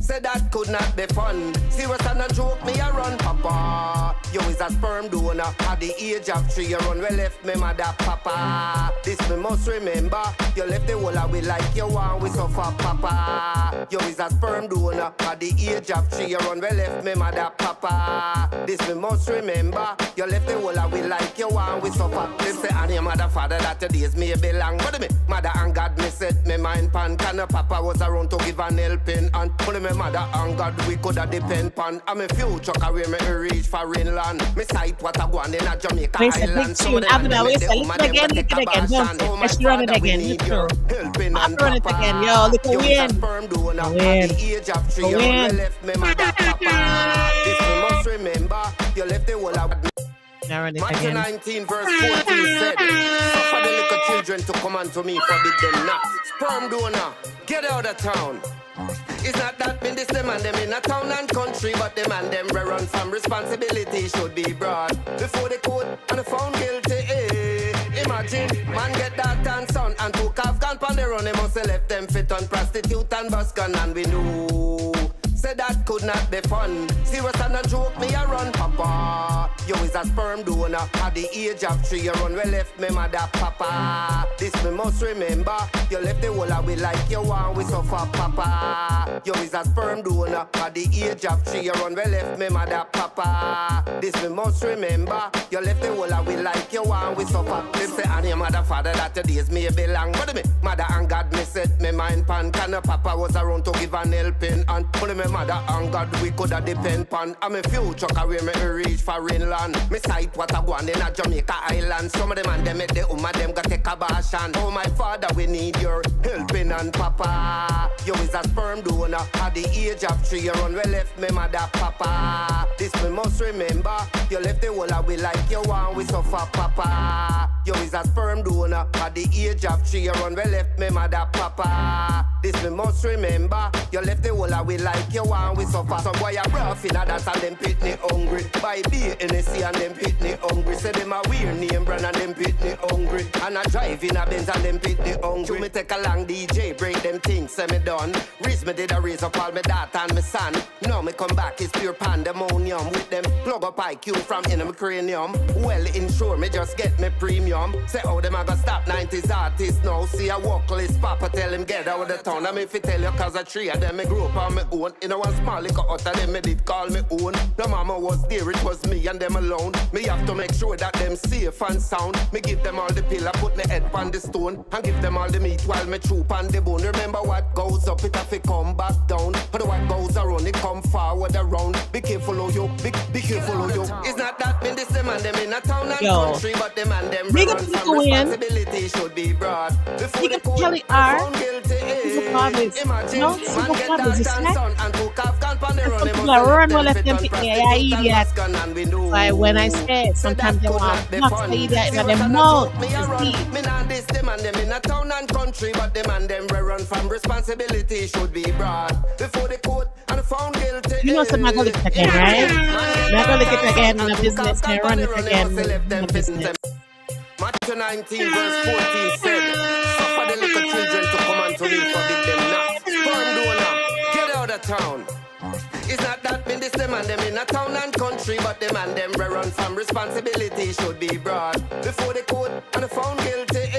Say that could not be fun. Serious and a joke, me a run, papa. You is a sperm donor. At the age of 3, you run well left me mother, papa. This me must remember. You left the whole of we like you want we suffer, papa. You is a sperm donor. At the age of 3, you run well left me mother, papa. This me must remember. You left the whole of we like you want we suffer. Them say and your mother father that your days may belong. But me mother and God me set me mind pan. Can papa was around to give an helping and only me mother and God we coulda depend pan. I'm a future career me reach foreign land. Me sight what I go on in a Jamaica Wait a island. big tune. After that, wait a listen again, don't it? Let's run it again. Let's I'll run it again, yo. Look a win. Must remember, you left the whole of Now run it Matthew again. 19 verse 14 said, suffer the little children to come unto me, forbid them not. Sperm donor, get out of town. It's not that mean this them and them in a town and country, but them and them where run from responsibility should be brought before the court and found guilty. Imagine, man get that and son and took off gun pan the run, they must have left them fit on prostitute and bus gun and we knew. Say that could not be fun. Serious and a joke, me a run, papa. You is a sperm donor. At the age of 3, you run well left me mother, papa. This me must remember. You left the whole of we like you want we suffer, papa. You is a sperm donor. At the age of 3, you run well left me mother, papa. This me must remember. You left the whole of we like you want we suffer. Them say and your mother father that your days may belong. But me mother and God me set me mind pan. Can a papa was around to give an helping and only me mother and God we coulda depend pan. I'm a future career me reach foreign land. Me sight what I go on in a Jamaica island. Some of them and them make the them got take a bash and oh my father we need your helping and papa. You is a sperm donor. At the age of 3 you run well left me mother, papa. This me must remember. You left the whole of we like you want we suffer, papa. You is a sperm donor. At the age of 3 you run well left me mother, papa. This me must remember. You left the whole of we like you want we suffer. Some boy a rough in a dance and them pitney hungry. By beer in the sea and them pitney hungry. Say them a weird name brand and them pitney hungry. And I drive in a Benz and them pitney hungry. You me take a long DJ, break them things, say me done. Reese me did a raise up all me daughter and me son. Now me come back, it's pure pandemonium. With them plug up IQ from in my cranium. Well insure me just get me premium. Say how them a go stop 90s artists now. See a walkless papa tell him get out of the town. I mean if he tell you cause a 3 of them me grew up on me own. In a one small little hut of them me did call me own. No mama was there, it was me and them alone. Me have to make sure that them safe and sound. Me give them all the pillar, put me head on the stone. And give them all the meat while me chew on the bone. Remember what goes up, it have to come back down. But what goes around, it come forward around. Be careful of you, be careful of you. It's not that mean this them and them in a town and country, but them and them Big run up from to Win. responsibility should be brought before Big the up to court Kelly and R. found guilty. Super Fathers. Imagine, No, man Super get Fathers that is and snack. son and took off gun pan the run. Some They people must are have run them well left fit them on pick me. prostitute I and idiot. bus gun and we know. Why when I say sometimes they want nuts to eat that in their mouth. It's deep. Me not this them and them in a town and country, but them and them where run from responsibility should be brought before the court and found guilty. You know some Magolic again, right? Magolic again in a business, they run it again in a business. Matthew 19 verse 14 said, suffer the little children to come unto me, forbid them not. Sperm donor, get out of town. It's not that mean this them and them in a town and country, but them and them where run from responsibility should be brought before the court and found guilty.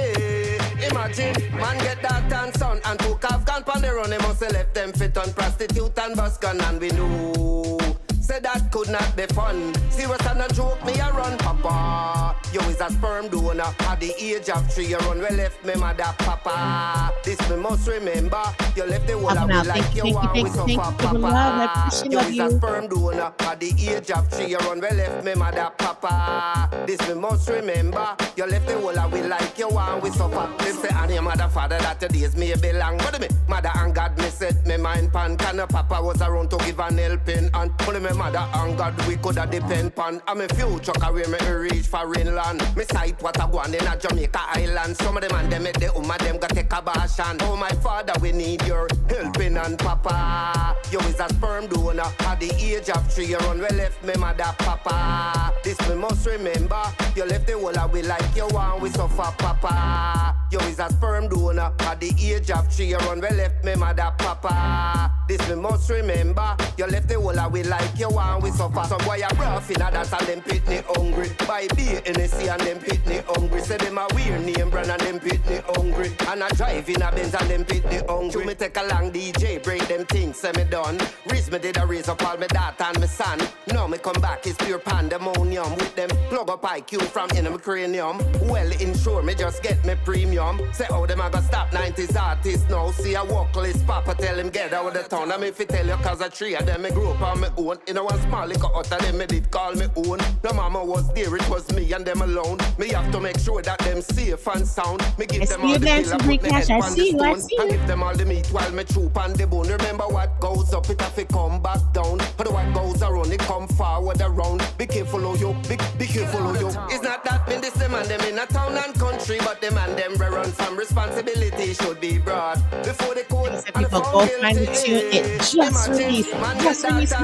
Imagine, man get that and son and took off gun pan the run, they must have left them fit on prostitute and bus gun and we knew. Say that could not be fun. Serious and a joke, me a run, papa. You is a sperm donor. At the age of 3, you run well left me mother, papa. This me must remember. You left the whole of me like you want we suffer, papa. You is a sperm donor. At the age of 3, you run well left me mother, papa. This me must remember. You left the whole of we like you want we suffer. Them say and your mother father that your days may belong. But me mother and God me set me mind pan. Can a papa was around to give an helping and only me mother and God we coulda depend pan. I'm a future career me reach foreign land. Me sight what I go on in a Jamaica island. Some of them and them make the them got take a bash and oh my father we need your helping and papa. You is a sperm donor. At the age of 3 you run well left me mother, papa. This me must remember. You left the whole of we like you want we suffer, papa. You is a sperm donor. At the age of 3 you run well left me mother, papa. This we must remember. You left the whole of we like you and we suffer. Some boy a rough in a that and them pitney hungry. Buy beer in the sea and them pitney hungry. Say them a weird name brand and them pitney hungry. And I drive in a Benz and them pitney hungry. Me take a long DJ, break them things, say me done. Reese me did a raise up all me daughter and me son. Now me come back, it's pure pandemonium. With them plug up IQ from in my cranium. Well insure me just get me premium. Say how them a go stop 90s artists now. See a walk list, papa tell him get out of the town. I mean if tell you cause a tree of them me grew up on my own. In a one small little hut of them me did call me own. The mama was there, it was me and them alone. Me have to make sure that them safe and sound. Me give them all the pill and put the head on the stone. And give them all the meat while me troop on the bone. Remember what goes up, it have to come back down. But what goes around, it come forward around. Be careful of you, be careful of you. It's not that mean this them and them in a town and country, but them and them run from responsibility should be brought before the court and the go find the tune. It just released. Just released.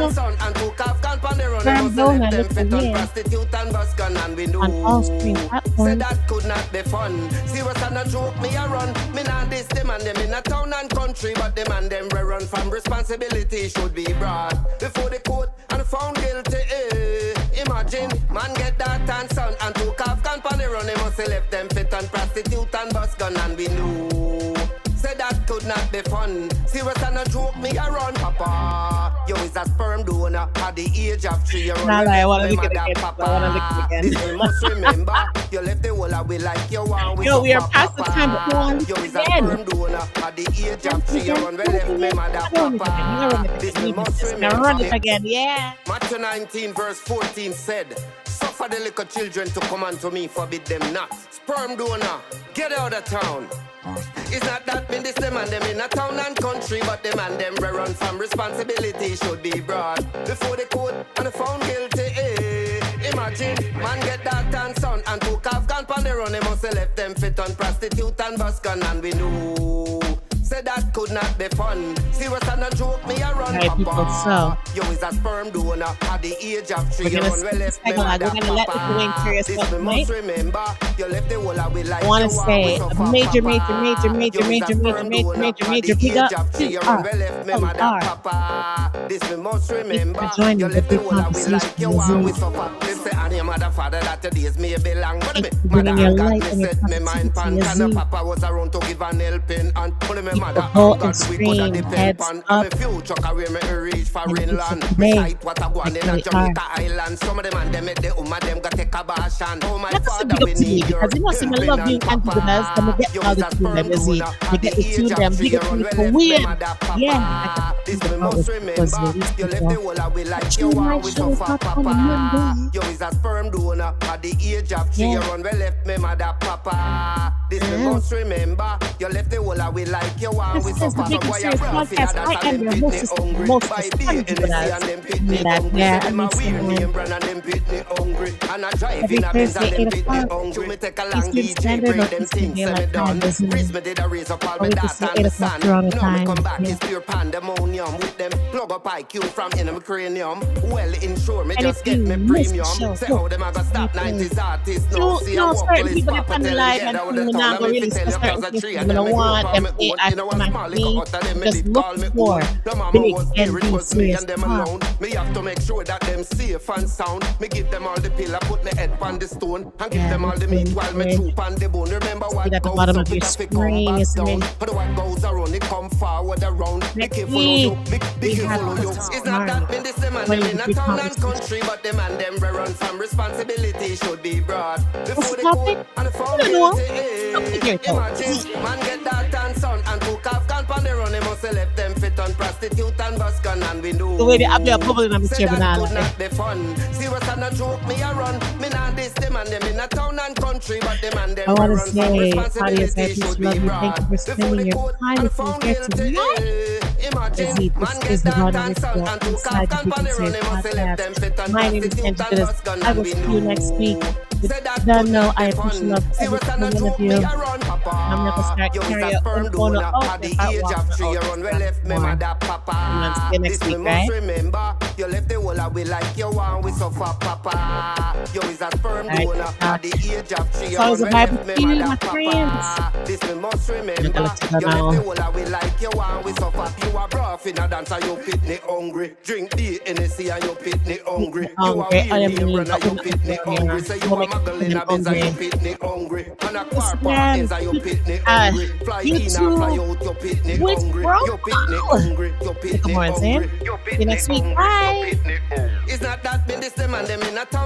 And took off camp on the run. Firm bone and Them Likkle fit on Trouble prostitute and bus gun and we know. on all stream Say platforms. that could not be fun. Serious and a joke, me a run. Me not this them and them in a town and country, but them and them run from responsibility should be brought before the court and found guilty. Imagine, man get that and son and took off camp on the run. They must have left them fit on prostitute and bus gun and we know. Say that could not be fun. Serious and a joke, me a run, papa. You is a sperm donor at the age of 3 years old. Nah, I wanna lick it again. I wanna lick it again. This we must remember. You left the whole of we like you want. Yo, we are past the time, but go on You is a again. sperm donor at the age of 3 years old. We left me mother, papa. This we must Now run it remember. again, yeah. Matthew 19 verse 14 said, suffer the little children to come unto me, forbid them not. Sperm donor, get out of town. It's not that mean this them and them in a town and country, but them and them run from responsibility should be brought before the court and found guilty. Imagine, man get that and son and took off gun on the run. They must have left them fit on prostitute and bus gun and we know. Say that could not be fun. Serious and a joke, me a run, Alright, people, papa. You is a sperm donor at the age of 3 We're years gonna old. We left me we're mother, gonna let papa. Likkle Wayne Serious This talk we tonight. must remember. You left the whole of we like I want you to want, say we a suffer, major, papa. major, major, You is a major, major, sperm major, donor major, at major the big age up of 3 to years our old. We left me mother, papa. This we must remember. for joining You the left the big whole of we like conversation you with want, we Zoom. suffer. Them say, "And your mother, father, that your days may be long." But me, Thank you for mother bringing your and God, light me and your set me mind pan. positivity, Can the Zoom. papa was around to give an helping and only me mother People go and and God we coulda stream, depend heads pan. up. And me future career me reach And foreign it's land. today, Recite what I want like in a they Jamaica are. Island. Some of them and them make the them go take a bash and oh my That's a father big we up to me need your because you know, see, I helping love you, and Angie Goodaz. Then we papa. get You all is the a tune sperm them, you see. donor We at get the the age tune of them, 3 big years up old. to We for left me weird. mother, Yeah, papa. This we must was remember. released You left before. the whole of we like you Tune my want, we show is suffer, up on papa. Monday. You is a sperm donor at the age of 3 Yeah. years old. We left me mother, papa. This we must remember. You left the whole of we like you want, we This is the suffer. Some Biggest boy a Serious rough, yeah, Podcast. that's I how am them your pitney hostess, hungry. most By Angie beer in the sea Goodaz. and them Me pitney that, hungry. yeah, Say I them a need weird someone name brand and them pitney hungry. And I drive every in a Benz Thursday, and them 8 pitney o'clock. hungry. Me take a long Eastern DJ, Standard break or them Eastern things, say me Daylight Time, done. doesn't Chris matter. me did a raise up all Or me we can data say and 8 me o'clock son. Toronto Now me time. come back, Yeah. it's pure pandemonium. With them plug up IQ from in my cranium. Well insured, me And just if get you me miss the premium. show, Say look, how them a go stop 90s artists. No, you see know, a walk certain police people papa depend on tell live them and get out you the will town. not go And me really fi tell you certain cause a things tree you and them don't me grew want up on them me to own. ask In a them one and small me. little hut and them me Just did look call me for own. The mama Big was and there, it Be was me Serious and them Talk. alone. Me have to make sure that them safe and sound. Me give them all the pill, I put me head on the stone. And give Yeah, them all the meat while me good. troop on the bone. Remember See what at the goes bottom up, of your it have to come screen, back it's down. amazing. But what goes around, it come forward around. Be Next careful of you, week, be we careful have of you. Likkle It's not that mean this them and them in a Trouble. town and country, but them and them run from responsibility should be brought before the the topic? court and the found I don't know. guilty. Don't figure it out. Imagine, man get that and son and took off camp on the run. They must have left them fit on prostitute and bus gun and we know. The way they have their bubble in the Say chair, but that not could like not be fun. Serious and a joke, me a run. Me not this them and them in a town and country, but them and them I want to run from say, Claudius, I responsibility just should love be you. brought Thank you for before spending the your court time and with me found here guilty. tonight. Imagine, This man is get the that Runner and son Report and took inside off the camp on the Biggest run. Serious They must have left them fit Podcast. on My name is prostitute Angie and Goodaz. bus gun I and will we see you next week. know. Say that Don't could know. not I be fun. appreciate love every Serious and a single one joke, of me you. a run, papa. I'm never start You is carry a a sperm corner donor out at the without age walking of 3 out year to on we some left me more. mother And then papa. see you This next me week, must right? remember. You left the whole of we like you want we suffer papa. You is a sperm Alright, donor at the age of 3 year so on it's a we vibe left me with you, mother my friends. papa. This me must I'm gonna remember. let you go You left the now. whole of we like you want we suffer. You a rough in a dancer, you pitney hungry. Drink the Hennessy and you pitney hungry. You a Hungry. I weird never name knew brand and that you woman pitney around hungry. here. Say You you will a make muggle in women a biz and you hungry. pitney hungry. And a This car park man, ends and you pitney hungry. Fly in and fly YouTube out, you pitney with hungry. bro. You pitney hungry. You Good pitney morning, Sam. hungry. You See you pitney next week. hungry. Bye. You pitney hungry. It's not that been this them and them in a town.